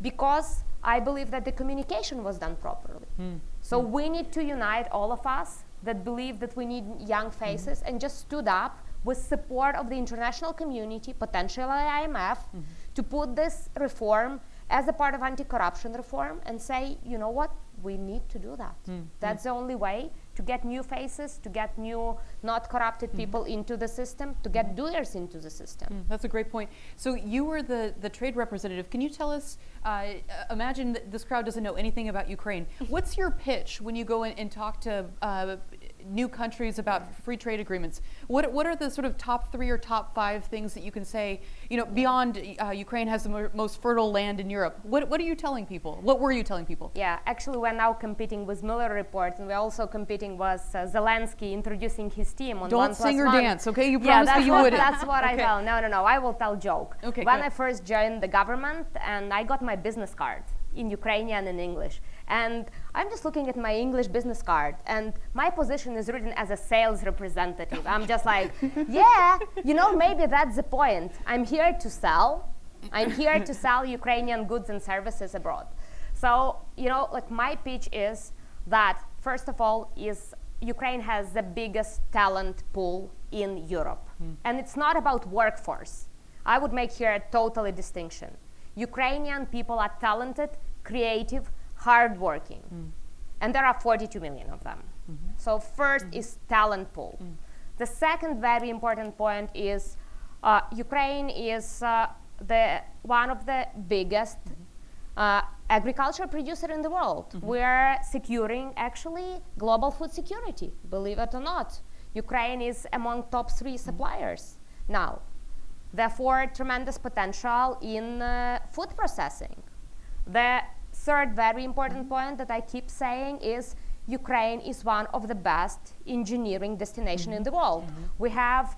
because I believe that the communication was done properly. So we need to unite all of us that believe that we need young faces and just stood up with support of the international community, potentially IMF, to put this reform as a part of anti-corruption reform and say, you know what, we need to do that. That's the only way to get new faces, to get new, not corrupted people into the system, to get doers into the system. That's a great point. So you were the trade representative. Can you tell us, imagine that this crowd doesn't know anything about Ukraine. What's your pitch when you go in and talk to new countries about free trade agreements? What are the sort of top 3 or top 5 things that you can say, you know, beyond Ukraine has the most fertile land in Europe? What are you telling people? What were you telling people? Yeah, actually we're now competing with Mueller report, and we're also competing with Zelensky introducing his team on Don't 1+1. sing or dance, okay? You promised me you wouldn't. That's what Okay. I tell. No, I will tell joke. Okay, when good. I first joined the government, and I got my business card in Ukrainian and English, and I'm just looking at my English business card, and my position is written as a sales representative. I'm just like, yeah, you know, maybe that's the point. I'm here to sell. I'm here to sell Ukrainian goods and services abroad. So, you know, like my pitch is that, first of all, is Ukraine has the biggest talent pool in Europe. And it's not about workforce. I would make here a totally distinction. Ukrainian people are talented, creative, hardworking. And there are 42 million of them. So first is talent pool. The second very important point is Ukraine is one of the biggest agriculture producer in the world. We're securing actually global food security, believe it or not. Ukraine is among top 3 suppliers now. Therefore, tremendous potential in food processing. The third very important point that I keep saying is Ukraine is one of the best engineering destinations in the world. We have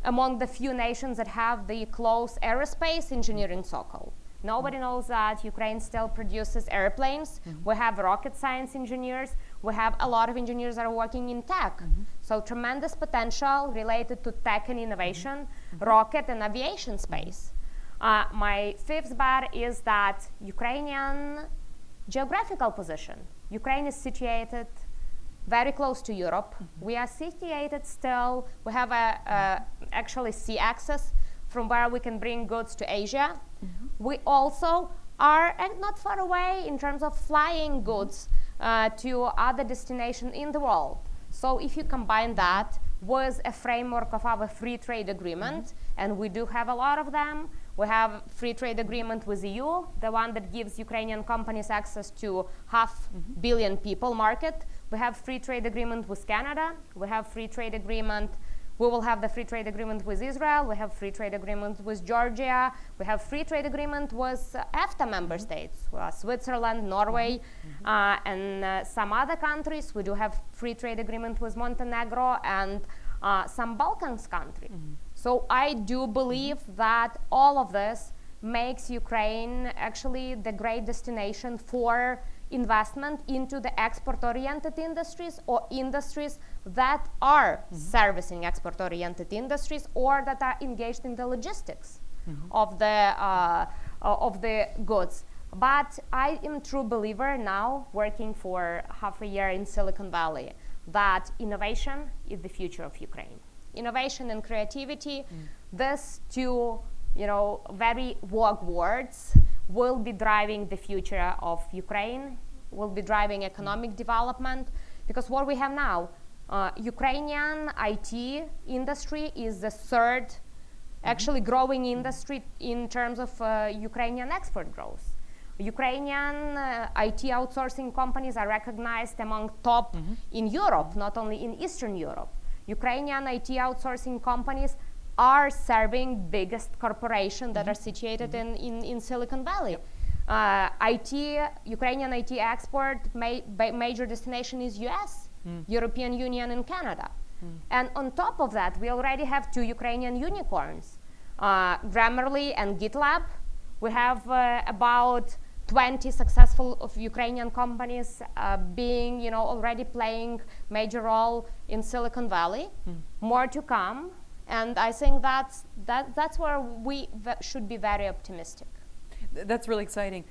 among the few nations that have the close aerospace engineering circle. Nobody knows that Ukraine still produces airplanes. We have rocket science engineers. We have a lot of engineers that are working in tech. So tremendous potential related to tech and innovation, rocket and aviation space. My fifth bet is that Ukrainian geographical position. Ukraine is situated very close to Europe. We are situated still, we have actually sea access from where we can bring goods to Asia. We also are not far away in terms of flying goods to other destinations in the world. So if you combine that with a framework of our free trade agreement, and we do have a lot of them, we have free trade agreement with EU, the one that gives Ukrainian companies access to 500 million people market. We have free trade agreement with Canada. We have free trade agreement. We will have the free trade agreement with Israel. We have free trade agreement with Georgia. We have free trade agreement with EFTA member states, Switzerland, Norway, and some other countries. We do have free trade agreement with Montenegro and some Balkans country. So I do believe that all of this makes Ukraine actually the great destination for investment into the export-oriented industries or industries that are servicing export-oriented industries or that are engaged in the logistics of the goods. But I am a true believer now, working for half a year in Silicon Valley, that innovation is the future of Ukraine. Innovation and creativity, these two, very vague words, will be driving the future of Ukraine, will be driving economic development, because what we have now, Ukrainian IT industry is the third actually growing industry in terms of Ukrainian export growth. Ukrainian IT outsourcing companies are recognized among top in Europe, not only in Eastern Europe. Ukrainian IT outsourcing companies are serving biggest corporations that are situated in Silicon Valley. Ukrainian IT export major destination is US, European Union and Canada. And on top of that, we already have 2 Ukrainian unicorns, Grammarly and GitLab. We have about 20 successful of Ukrainian companies being, already playing major role in Silicon Valley. More to come, and I think that's where we should be very optimistic. That's really exciting.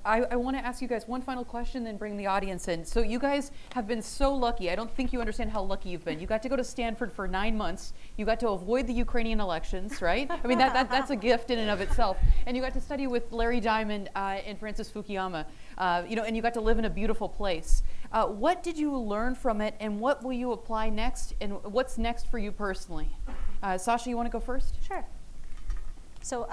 I want to ask you guys one final question, then bring the audience in. So you guys have been so lucky. I don't think you understand how lucky you've been. You got to go to Stanford for 9 months. You got to avoid the Ukrainian elections, right? I mean, that's a gift in and of itself. And you got to study with Larry Diamond and Francis Fukuyama, and you got to live in a beautiful place. What did you learn from it, and what will you apply next, and what's next for you personally? Sasha, you want to go first? Sure. So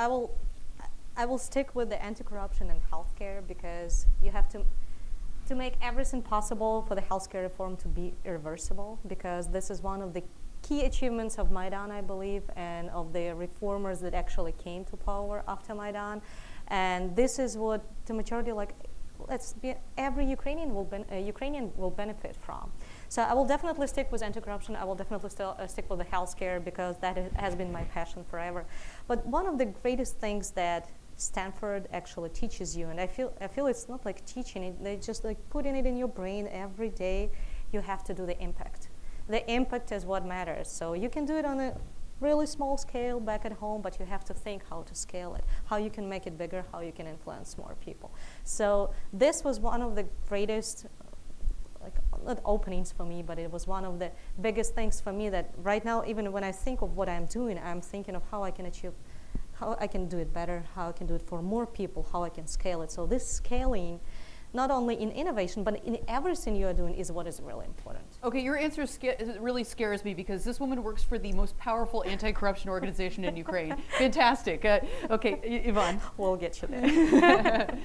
I will stick with the anti-corruption and healthcare, because you have to make everything possible for the healthcare reform to be irreversible, because this is one of the key achievements of Maidan, I believe, and of the reformers that actually came to power after Maidan. And this is what the majority, every Ukrainian will benefit from. So I will definitely stick with anti-corruption. I will definitely stick with the healthcare, because that has been my passion forever. But one of the greatest things that Stanford actually teaches you, and I feel it's not like teaching it, they just putting it in your brain every day. You have to do the impact. The impact is what matters. So you can do it on a really small scale back at home, but you have to think how to scale it, how you can make it bigger, how you can influence more people. So this was one of the greatest, not openings for me, but it was one of the biggest things for me, that right now, even when I think of what I'm doing, I'm thinking of how I can do it better, how I can do it for more people, how I can scale it. So this scaling, not only in innovation, but in everything you are doing is what is really important. Okay, your answer really scares me because this woman works for the most powerful anti-corruption organization in Ukraine. Fantastic. Okay, Ivan. We'll get you there.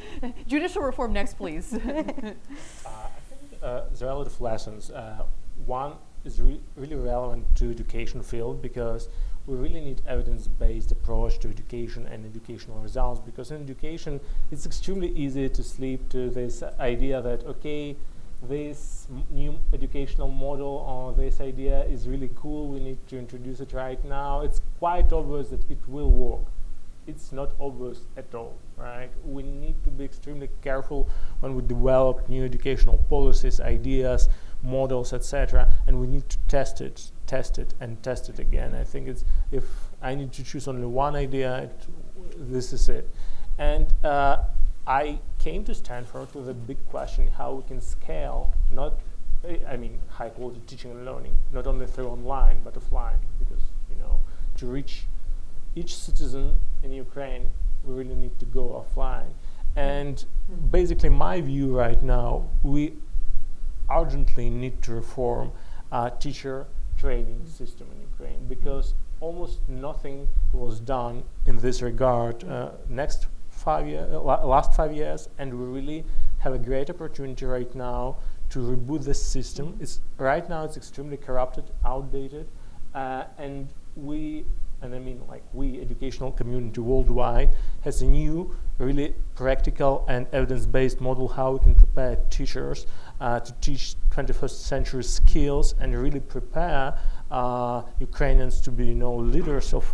Judicial reform next, please. I think there are a lot of lessons. One is really relevant to education field because we really need evidence-based approach to education and educational results, because in education it's extremely easy to slip to this idea that, okay, this new educational model or this idea is really cool, we need to introduce it right now. It's quite obvious that it will work. It's not obvious at all, right? We need to be extremely careful when we develop new educational policies, ideas, models, etc., and we need to test it, and test it again. I think it's, if I need to choose only one idea, this is it. And I came to Stanford with a big question: how we can scale, high quality teaching and learning, not only through online but offline, because to reach each citizen in Ukraine, we really need to go offline. And basically, my view right now, we urgently need to reform teacher training system in Ukraine, because almost nothing was done in this regard last 5 years, and we really have a great opportunity right now to reboot this system. Right now it's extremely corrupted, outdated, and we, educational community worldwide, has a new, really practical and evidence-based model how we can prepare teachers to teach 21st century skills and really prepare Ukrainians to be leaders of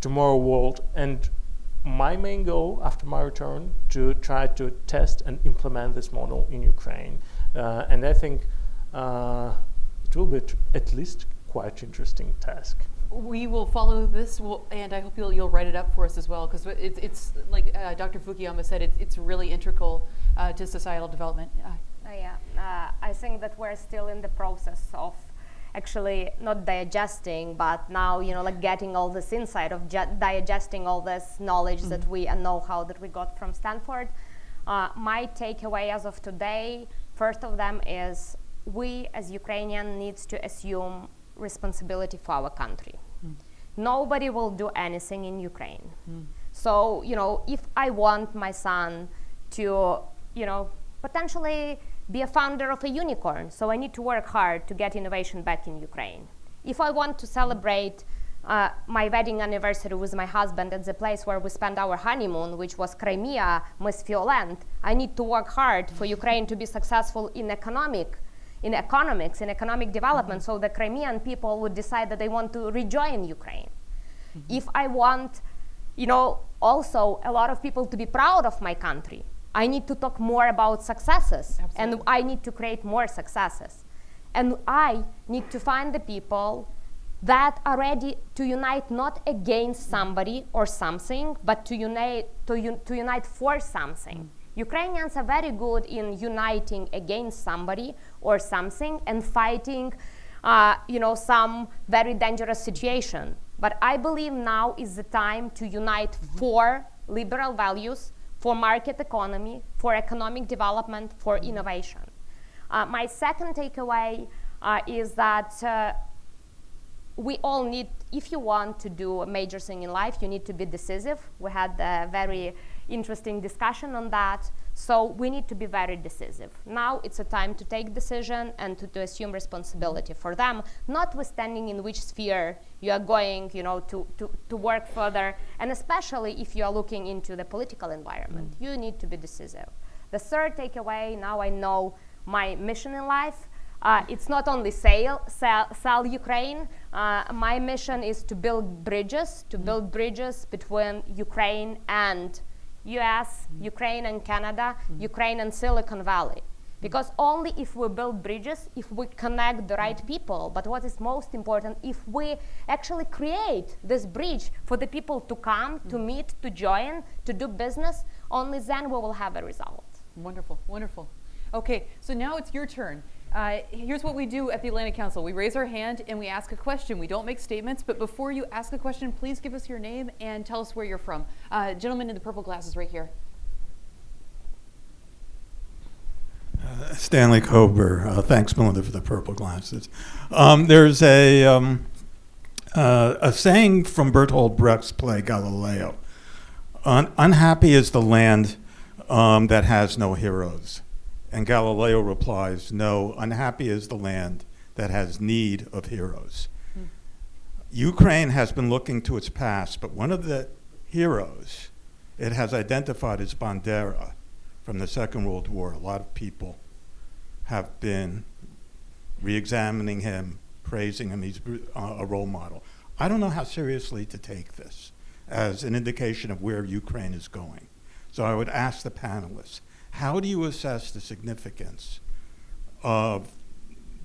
tomorrow world. And my main goal after my return to try to test and implement this model in Ukraine. And I think it will be at least quite interesting task. We will follow this, and I hope you'll write it up for us as well, because it's like Dr. Fukuyama said, it's really integral to societal development. I think that we're still in the process of actually not digesting, but now getting all this insight of digesting all this knowledge that we and know-how that we got from Stanford. My takeaway as of today, first of them is we as Ukrainian needs to assume responsibility for our country. Nobody will do anything in Ukraine. So, if I want my son to, potentially be a founder of a unicorn, so I need to work hard to get innovation back in Ukraine. If I want to celebrate my wedding anniversary with my husband at the place where we spent our honeymoon, which was Crimea, Mosbacher, I need to work hard for Ukraine to be successful in economic development, so the Crimean people would decide that they want to rejoin Ukraine. If I want, also a lot of people to be proud of my country, I need to talk more about successes. Absolutely. And I need to create more successes. And I need to find the people that are ready to unite not against somebody or something, but to unite for something. Ukrainians are very good in uniting against somebody or something and fighting, some very dangerous situation. But I believe now is the time to unite for liberal values, for market economy, for economic development, for innovation. My second takeaway is that we all need, if you want to do a major thing in life, you need to be decisive. We had a very interesting discussion on that. So we need to be very decisive. Now it's a time to take decision and to assume responsibility for them, notwithstanding in which sphere you are going, to work further. And especially if you are looking into the political environment, you need to be decisive. The third takeaway, now I know my mission in life. It's not only sell Ukraine. My mission is to build bridges, between Ukraine and US, Ukraine and Canada, Ukraine and Silicon Valley. Because only if we build bridges, if we connect the right people, but what is most important, if we actually create this bridge for the people to come, to meet, to join, to do business, only then we will have a result. Wonderful, wonderful. Okay, so now it's your turn. Here's what we do at the Atlantic Council. We raise our hand and we ask a question. We don't make statements, but before you ask a question, please give us your name and tell us where you're from. Gentleman in the purple glasses right here. Stanley Kober. Thanks, Melinda, for the purple glasses. There's a saying from Bertolt Brecht's play Galileo. Unhappy is the land that has no heroes. And Galileo replies, no, unhappy is the land that has need of heroes. Ukraine has been looking to its past, but one of the heroes it has identified as Bandera from the Second World War. A lot of people have been re-examining him, praising him. He's a role model. I don't know how seriously to take this as an indication of where Ukraine is going. So I would ask the panelists, how do you assess the significance of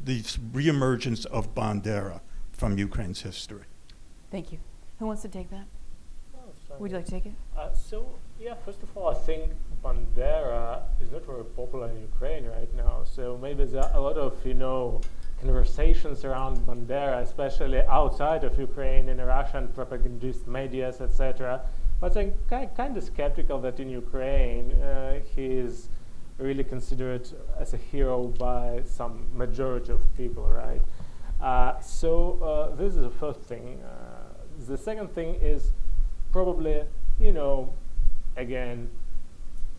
the reemergence of Bandera from Ukraine's history? Thank you. Who wants to take that? Oh, Would you like to take it? First of all, I think Bandera is not very popular in Ukraine right now. So maybe there are a lot of, conversations around Bandera, especially outside of Ukraine in Russian propagandist medias, etc. But I'm kind of skeptical that in Ukraine he is really considered as a hero by some majority of people, right? This is the first thing. The second thing is probably, again,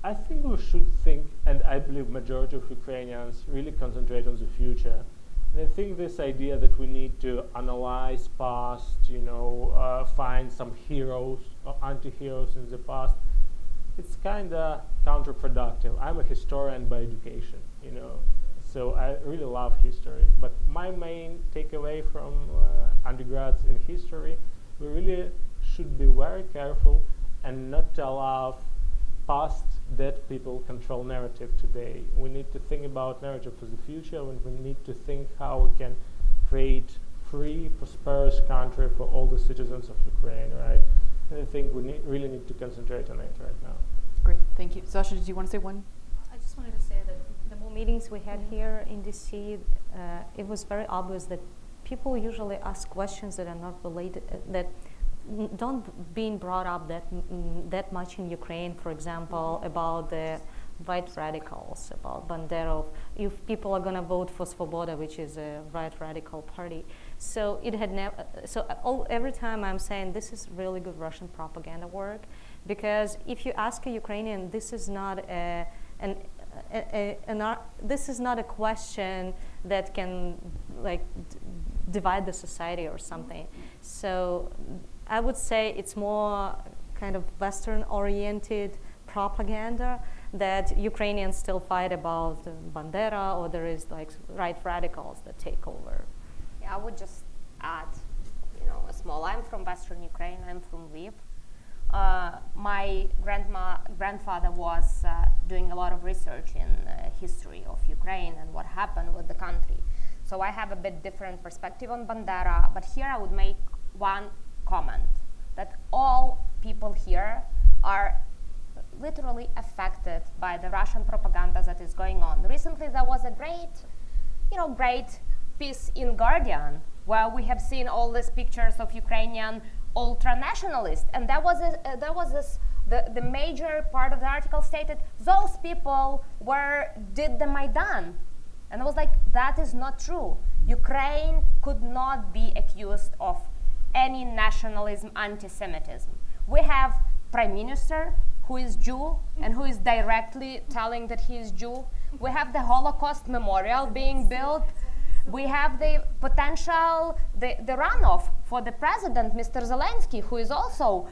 I think we should think, and I believe majority of Ukrainians really concentrate on the future. And I think this idea that we need to analyze past, find some heroes or anti-heroes in the past, it's kind of counterproductive. I'm a historian by education, so I really love history. But my main takeaway from undergrads in history, we really should be very careful and not allow past dead people control narrative today. We need to think about narrative for the future, and we need to think how we can create free, prosperous country for all the citizens of Ukraine, right? And I think we really need to concentrate on it right now. Great, thank you. Sasha, did you want to say one? I just wanted to say that the more meetings we had here in DC, it was very obvious that people usually ask questions that are not related, that don't being brought up that much in Ukraine, for example, about the white radicals, about Bandera, if people are going to vote for Svoboda, which is a right radical party. So it had never. Every time I'm saying this is really good Russian propaganda work, because if you ask a Ukrainian, this is not this is not a question that can divide the society or something. So I would say it's more kind of Western-oriented propaganda that Ukrainians still fight about Bandera, or there is right radicals that take over. Yeah, I would just add, I'm from Western Ukraine. I'm from Lviv. My grandfather was doing a lot of research in history of Ukraine and what happened with the country. So I have a bit different perspective on Bandera, but here I would make one comment, that all people here are literally affected by the Russian propaganda that is going on. Recently there was a great piece in Guardian where we have seen all these pictures of Ukrainian ultra-nationalists, and the major part of the article stated those people did the Maidan. And I was like, that is not true. Ukraine could not be accused of any nationalism, anti-Semitism. We have Prime Minister who is Jew and who is directly telling that he is Jew. We have the Holocaust Memorial being built. We have the potential, the runoff for the president, Mr. Zelensky, who is also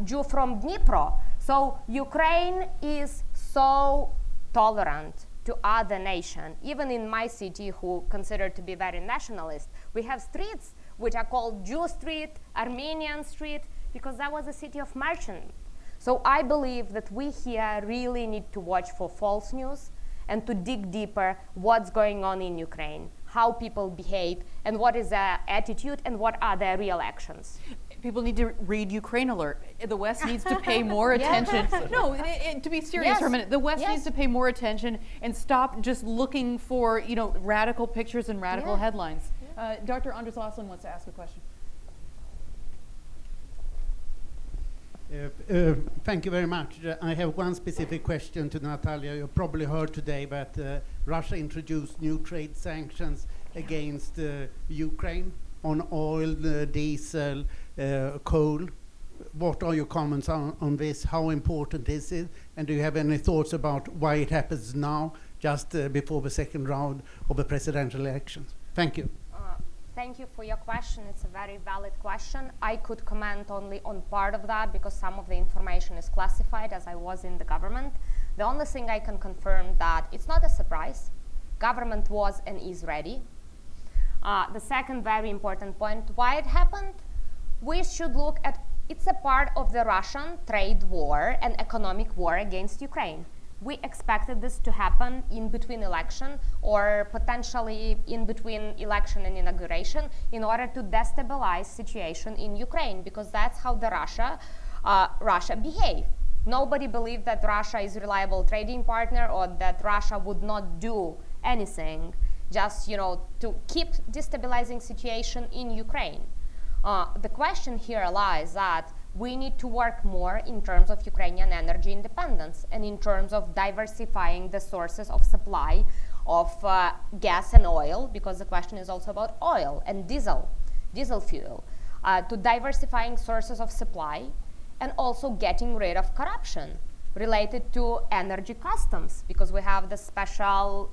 Jew from Dnipro. So Ukraine is so tolerant to other nations. Even in my city, who considered to be very nationalist, we have streets which are called Jew Street, Armenian Street, because that was a city of merchants. So I believe that we here really need to watch for false news and to dig deeper what's going on in Ukraine, how people behave, and what is their attitude, and what are their real actions. People need to read Ukraine Alert. The West needs to pay more attention. No, to be serious for a minute, the West needs to pay more attention and stop just looking for radical pictures and radical headlines. Dr. Anders Oslin wants to ask a question. Thank you very much. I have one specific question to Natalia. You probably heard today that Russia introduced new trade sanctions against Ukraine on oil, diesel, coal. What are your comments on this? How important is it? And do you have any thoughts about why it happens now, just before the second round of the presidential elections? Thank you. Thank you for your question. It's a very valid question. I could comment only on part of that because some of the information is classified as I was in the government. The only thing I can confirm that it's not a surprise. Government was and is ready. The second very important point, why it happened, we should look at, it's a part of the Russian trade war and economic war against Ukraine. We expected this to happen in between election or potentially in between election and inauguration in order to destabilize situation in Ukraine, because that's how the Russia behave. Nobody believed that Russia is a reliable trading partner or that Russia would not do anything just, to keep destabilizing situation in Ukraine. The question here lies that we need to work more in terms of Ukrainian energy independence and in terms of diversifying the sources of supply of gas and oil, because the question is also about oil and diesel fuel, to diversifying sources of supply and also getting rid of corruption related to energy customs, because we have the special,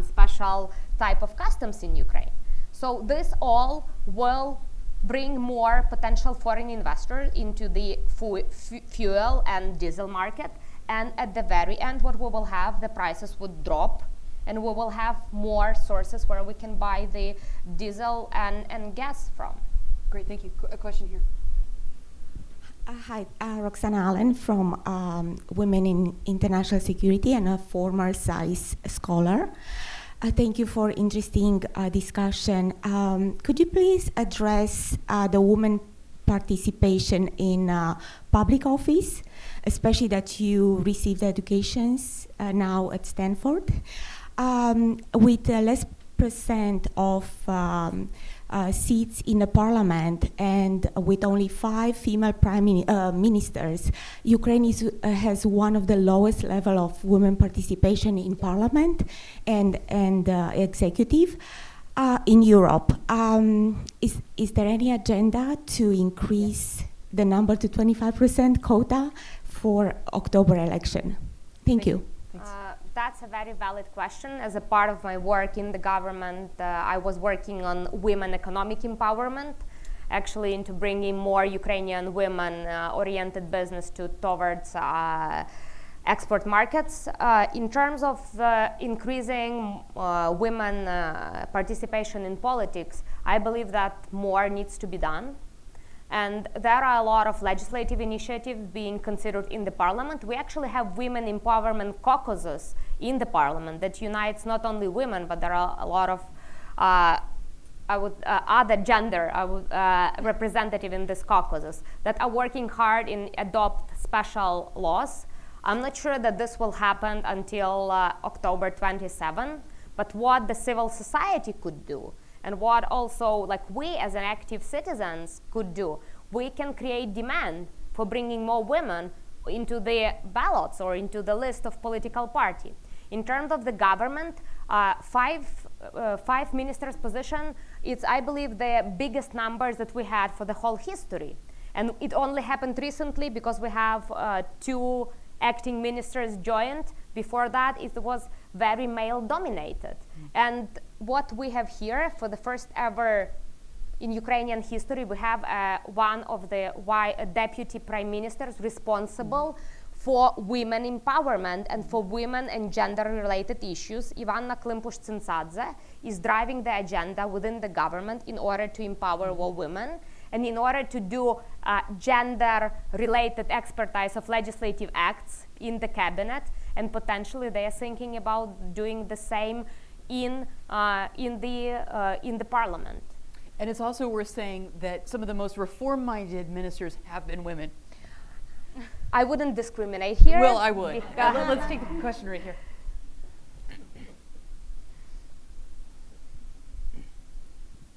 special type of customs in Ukraine. So this all will bring more potential foreign investors into the fuel and diesel market, and at the very end what we will have, the prices would drop and we will have more sources where we can buy the diesel and gas from. Great, thank you. A question here. Hi, Roxana Allen from Women in International Security and a former SAIS scholar. Thank you for interesting discussion. Could you please address the women participation in public office, especially that you received educations now at Stanford, with less percent of seats in the parliament and with only 5 female ministers, Ukraine has one of the lowest level of women participation in parliament and executive in Europe. Is there any agenda to increase the number to 25% quota for October election? Thank you. That's a very valid question. As a part of my work in the government, I was working on women economic empowerment, actually into bringing more Ukrainian women-oriented business towards export markets. In terms of increasing women participation in politics, I believe that more needs to be done. And there are a lot of legislative initiatives being considered in the parliament. We actually have women empowerment caucuses in the parliament that unites not only women, but there are a lot of other gender representative in these caucuses that are working hard in adopt special laws. I'm not sure that this will happen until October 27, but what the civil society could do and what also we as an active citizens could do, we can create demand for bringing more women into the ballots or into the list of political party. In terms of the government, 5 ministers position, it's, I believe, the biggest numbers that we had for the whole history. And it only happened recently because we have 2 acting ministers joined. Before that, it was very male-dominated. And what we have here, for the first ever in Ukrainian history, we have one of the deputy prime ministers responsible for women empowerment and for women and gender-related issues. Ivana Klimpush-Tsintsadze is driving the agenda within the government in order to empower all women and in order to do gender-related expertise of legislative acts in the cabinet, and potentially they are thinking about doing the same in the parliament. And it's also worth saying that some of the most reform-minded ministers have been women. I wouldn't discriminate here. Well, I would. Let's take the question right here.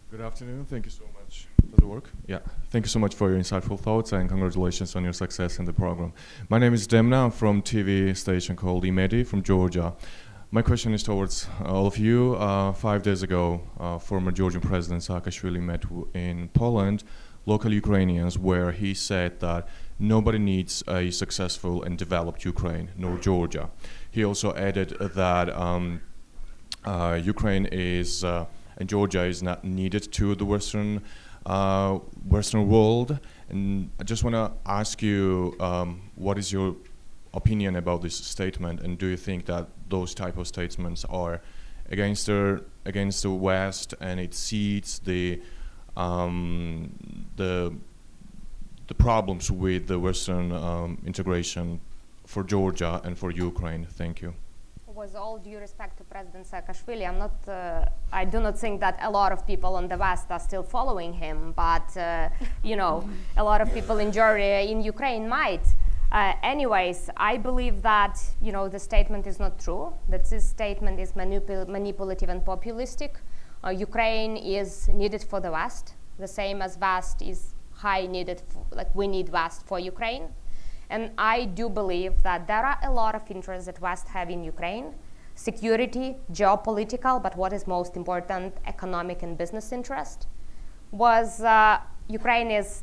Good Good afternoon. Thank you so much. Does it work? Yeah. Thank you so much for your insightful thoughts and congratulations on your success in the program. My name is Demna. I'm from TV station called Imedi from Georgia. My question is towards all of you. 5 days ago, former Georgian President Saakashvili met in Poland local Ukrainians, where he said that nobody needs a successful and developed Ukraine, nor Georgia. He also added that Ukraine is and Georgia is not needed to the Western world. And I just want to ask you, what is your opinion about this statement, and do you think that those type of statements are against the West, and it seeds the problems with the Western integration for Georgia and for Ukraine? Thank you. With all due respect to President Saakashvili, I do not think that a lot of people on the West are still following him, but you know, a lot of people in Georgia, in Ukraine might. Anyways, I believe that, you know, the statement is not true, that this statement is manipulative and populistic. Ukraine is needed for the West, the same as West is high needed, like we need West for Ukraine. And I do believe that there are a lot of interests that West have in Ukraine, security, geopolitical, but what is most important, economic and business interest. Ukraine is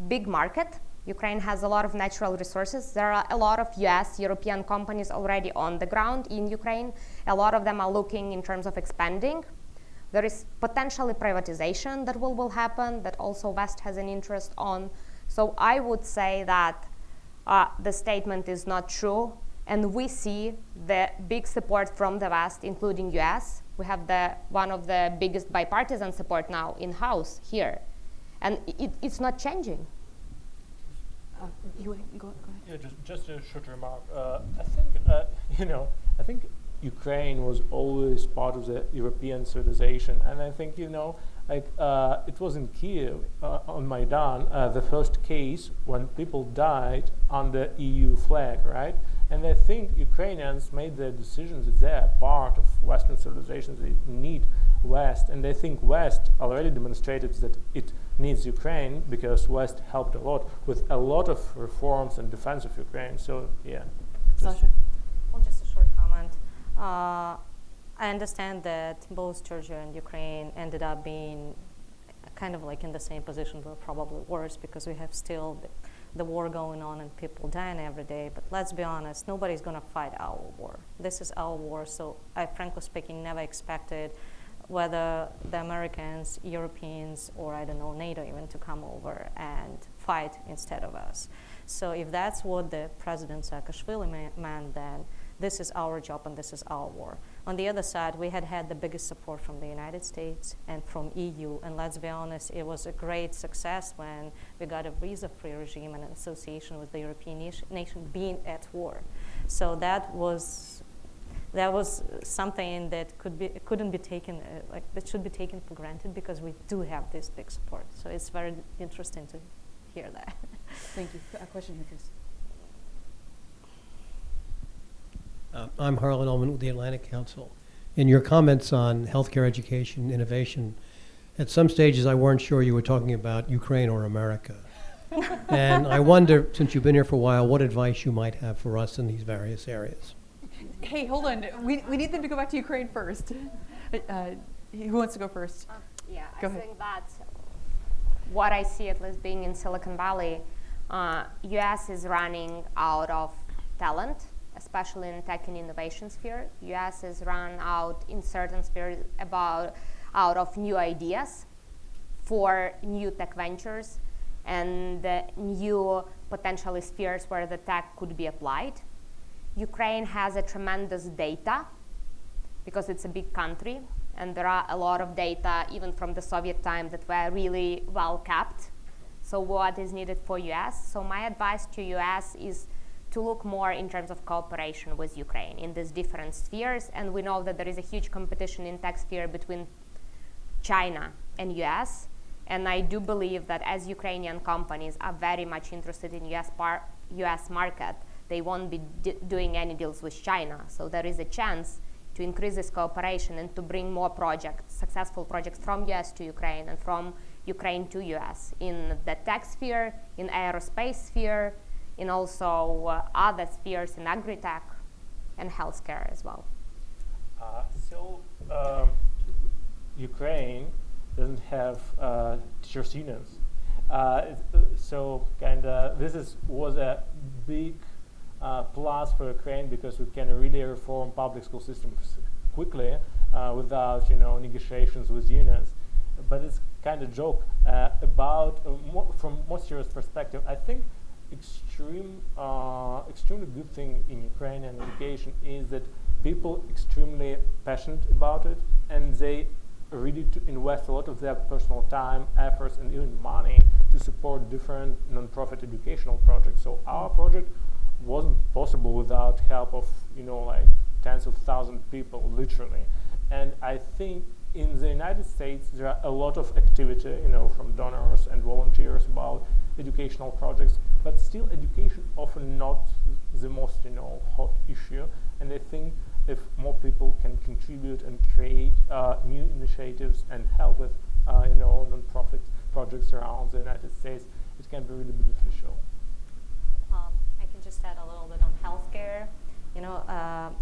big market. Ukraine has a lot of natural resources. There are a lot of US, European companies already on the ground in Ukraine. A lot of them are looking in terms of expanding. There is potentially privatization that will happen, that also West has an interest on. So I would say that the statement is not true, and we see the big support from the West, including US. We have one of the biggest bipartisan support now in-house here, and it's not changing. Go ahead. Yeah, just a short remark. I think Ukraine was always part of the European civilization, and I think it was in Kiev on Maidan, the first case when people died under EU flag, right? And I think Ukrainians made their decisions that they are part of Western civilization. They need West, and I think West already demonstrated that it needs Ukraine because West helped a lot with a lot of reforms and defense of Ukraine. So yeah. Sasha? Well, just a short comment. I understand that both Georgia and Ukraine ended up being kind of like in the same position, but probably worse because we have still the war going on and people dying every day. But let's be honest, nobody's going to fight our war. This is our war. So I, frankly speaking, never expected whether the Americans, Europeans, or I don't know, NATO even to come over and fight instead of us. So if that's what the President Saakashvili meant, then this is our job and this is our war. On the other side, we had the biggest support from the United States and from EU, and let's be honest, it was a great success when we got a visa-free regime and an association with the European nation being at war. So that was something that couldn't be taken, that should be taken for granted because we do have this big support. So it's very interesting to hear that. Thank you. A question here, please. I'm Harlan Ullman with the Atlantic Council. In your comments on healthcare, education, innovation, at some stages I weren't sure you were talking about Ukraine or America. And I wonder, since you've been here for a while, what advice you might have for us in these various areas. Hey, hold on. We need them to go back to Ukraine first. Who wants to go first? Yeah, Go I ahead. think that what I see, at least being in Silicon Valley, US is running out of talent, especially in tech and innovation sphere. US is run out in certain spheres out of new ideas for new tech ventures and new potentially spheres where the tech could be applied. Ukraine has a tremendous data because it's a big country, and there are a lot of data even from the Soviet time that were really well kept. So what is needed for US? So my advice to US is to look more in terms of cooperation with Ukraine in these different spheres, and we know that there is a huge competition in tech sphere between China and US, and I do believe that as Ukrainian companies are very much interested in US market, they won't be doing any deals with China, so there is a chance to increase this cooperation and to bring more projects, successful projects from US to Ukraine and from Ukraine to US in the tech sphere, in aerospace sphere, in also other spheres in agri-tech and healthcare as well. Ukraine doesn't have teachers' unions. So this was a big plus for Ukraine because we can really reform public school systems quickly without negotiations with unions. But it's kind of joke about from more serious perspective. I think extremely good thing in Ukrainian education is that people extremely passionate about it and they are ready to invest a lot of their personal time, efforts, and even money to support different non-profit educational projects. So our project wasn't possible without help of like tens of thousands of people, literally. And I think in the United States there are a lot of activity, from donors and volunteers about educational projects, but still education often not the most hot issue. And I think if more people can contribute and create new initiatives and help with non-profit projects around the United States, it can be really beneficial. I can just add a little bit on healthcare.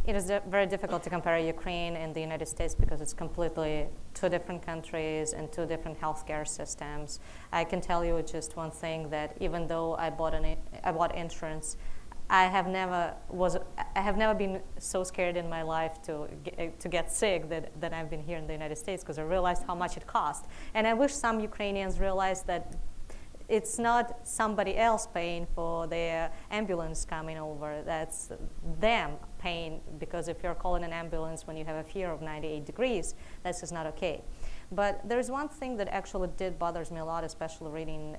It is very difficult to compare Ukraine and the United States because it's completely two different countries and two different healthcare systems. I can tell you just one thing, that even though I bought insurance, I have never been so scared in my life to get sick that I've been here in the United States, because I realized how much it cost. And I wish some Ukrainians realized that it's not somebody else paying for their ambulance coming over. That's them paying, because if you're calling an ambulance when you have a fever of 98 degrees, that's just not okay. But there's one thing that actually bothers me a lot, especially reading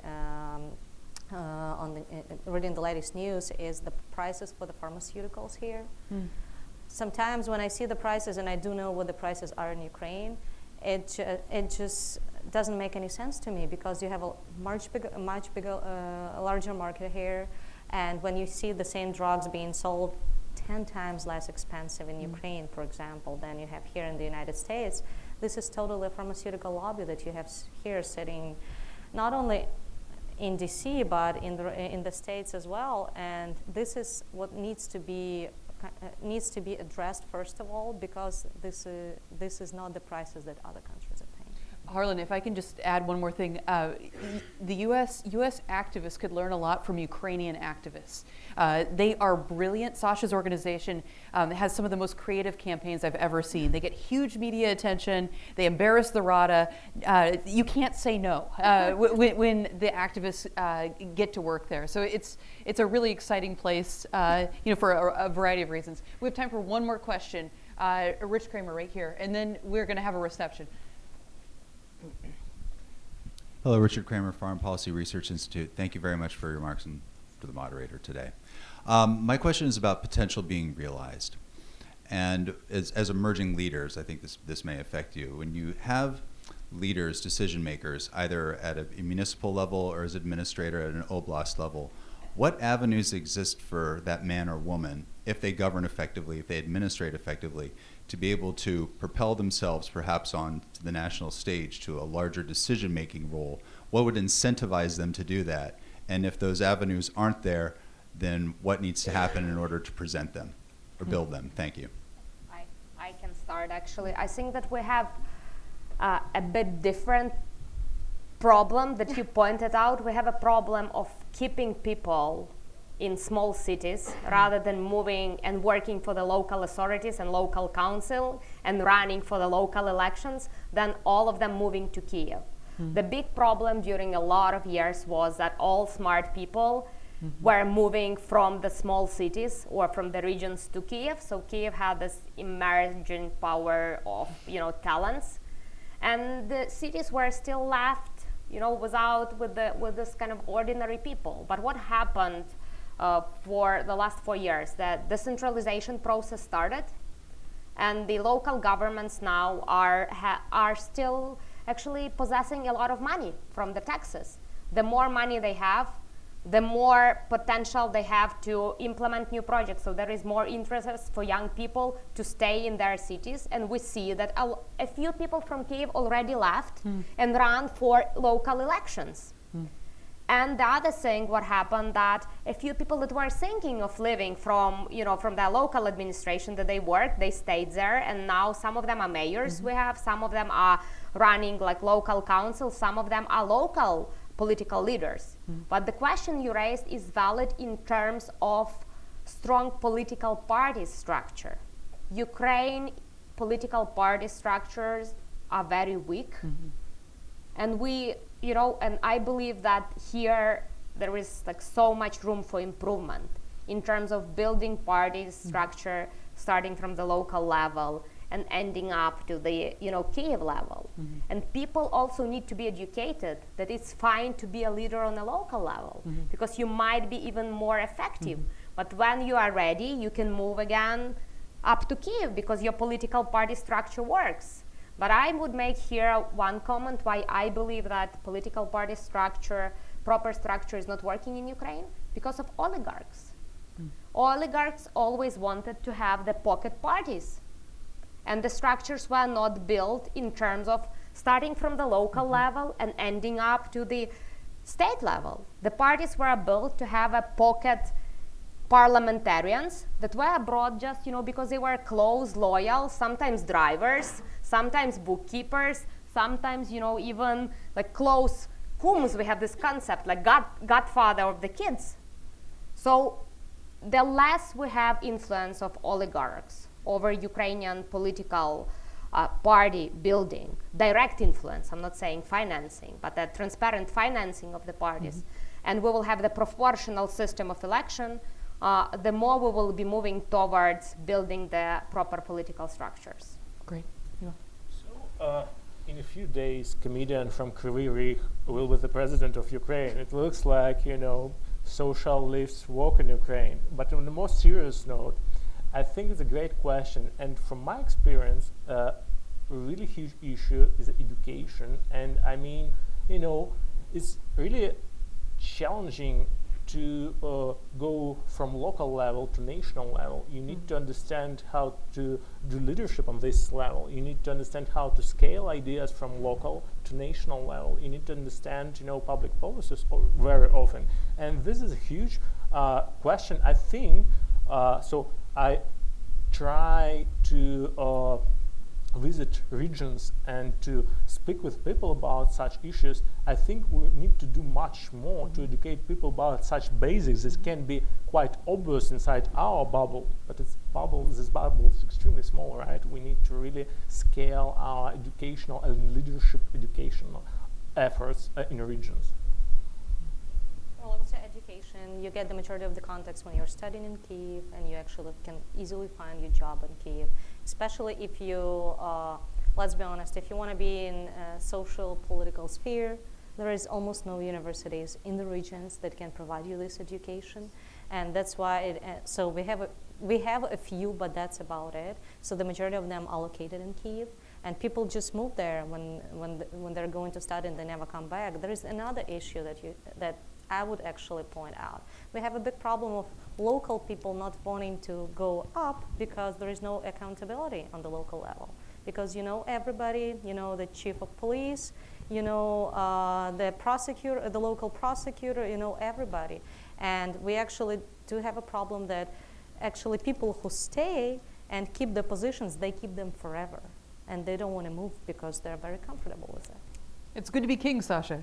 reading the latest news, is the prices for the pharmaceuticals here. Sometimes when I see the prices, and I do know what the prices are in Ukraine, it just doesn't make any sense to me, because you have a much bigger, larger market here, and when you see the same drugs being sold 10 times less expensive in Ukraine, for example, than you have here in the United States, this is totally a pharmaceutical lobby that you have here sitting, not only in DC, but in the States as well. And this is what needs to be addressed first of all, because this is not the prices that other countries are paying. Harlan, if I can just add one more thing. The U.S. activists could learn a lot from Ukrainian activists. They are brilliant. Sasha's organization has some of the most creative campaigns I've ever seen. They get huge media attention. They embarrass the Rada. You can't say no when the activists get to work there. So it's a really exciting place, for a variety of reasons. We have time for one more question. Rich Kramer right here, and then we're going to have a reception. Hello, Richard Kramer, Foreign Policy Research Institute. Thank you very much for your remarks and for the moderator today. My question is about potential being realized. And as emerging leaders, I think this may affect you. When you have leaders, decision makers, either at a municipal level or as administrator at an oblast level, what avenues exist for that man or woman, if they govern effectively, if they administrate effectively, to be able to propel themselves perhaps on to the national stage to a larger decision-making role? What would incentivize them to do that? And if those avenues aren't there, then what needs to happen in order to present them or build them? Thank you. I can start, actually. I think that we have a bit different problem that you pointed out. We have a problem of keeping people in small cities rather than moving and working for the local authorities and local council and running for the local elections, than all of them moving to Kiev. The big problem during a lot of years was that all smart people were moving from the small cities or from the regions to Kiev. So Kiev had this emerging power of talents, and the cities were still left with this kind of ordinary people. But what happened for the last 4 years? The decentralization process started, and the local governments now are still actually possessing a lot of money from the taxes. The more money they have, the more potential they have to implement new projects. So there is more interest for young people to stay in their cities. And we see that a few people from Kyiv already left and ran for local elections. And the other thing, what happened, that a few people that were thinking of leaving from their local administration that they worked, they stayed there, and now some of them are mayors. We have some of them are running like local councils, some of them are local political leaders. But the question you raised is valid in terms of strong political party structure. Ukraine political party structures are very weak, and and I believe that here there is like so much room for improvement in terms of building party structure, starting from the local level and ending up to the Kyiv level. And people also need to be educated that it's fine to be a leader on a local level, because you might be even more effective. But when you are ready, you can move again up to Kyiv because your political party structure works. But I would make here one comment why I believe that political party structure, proper structure, is not working in Ukraine, because of oligarchs. Oligarchs always wanted to have the pocket parties. And the structures were not built in terms of starting from the local level and ending up to the state level. The parties were built to have a pocket parliamentarians that were brought just, because they were close, loyal, sometimes drivers, sometimes bookkeepers, sometimes, even like close kums. We have this concept like godfather of the kids. So the less we have influence of oligarchs over Ukrainian political party building, direct influence, I'm not saying financing, but a transparent financing of the parties, and we will have the proportional system of election, the more we will be moving towards building the proper political structures. Great. So, in a few days, comedian from Kryvyi Rih will be the president of Ukraine. It looks like, socialists walk in Ukraine. But on a more serious note, I think it's a great question. And from my experience, a really huge issue is education. And I mean, it's really challenging to go from local level to national level. You need to understand how to do leadership on this level. You need to understand how to scale ideas from local to national level. You need to understand, public policies very often. And this is a huge question, I think. So I try to visit regions and to speak with people about such issues. I think we need to do much more to educate people about such basics. This can be quite obvious inside our bubble, but this bubble is extremely small, right? We need to really scale our educational and leadership educational efforts in regions. Well, I would say education, you get the majority of the context when you're studying in Kyiv, and you actually can easily find your job in Kyiv, especially if you, let's be honest, if you want to be in a social, political sphere, there is almost no universities in the regions that can provide you this education, and that's why so we have a few, but that's about it. So the majority of them are located in Kyiv, and people just move there when they're going to study and they never come back. There is another issue that I would actually point out. We have a big problem of local people not wanting to go up because there is no accountability on the local level. Because everybody, the chief of police, the prosecutor, the local prosecutor, everybody. And we actually do have a problem that actually people who stay and keep the positions, they keep them forever. And they don't want to move because they're very comfortable with it. It's good to be king, Sasha.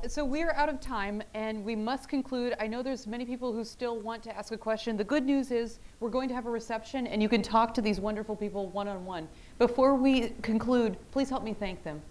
So we're out of time and we must conclude. I know there's many people who still want to ask a question. The good news is we're going to have a reception and you can talk to these wonderful people one-on-one. Before we conclude, please help me thank them.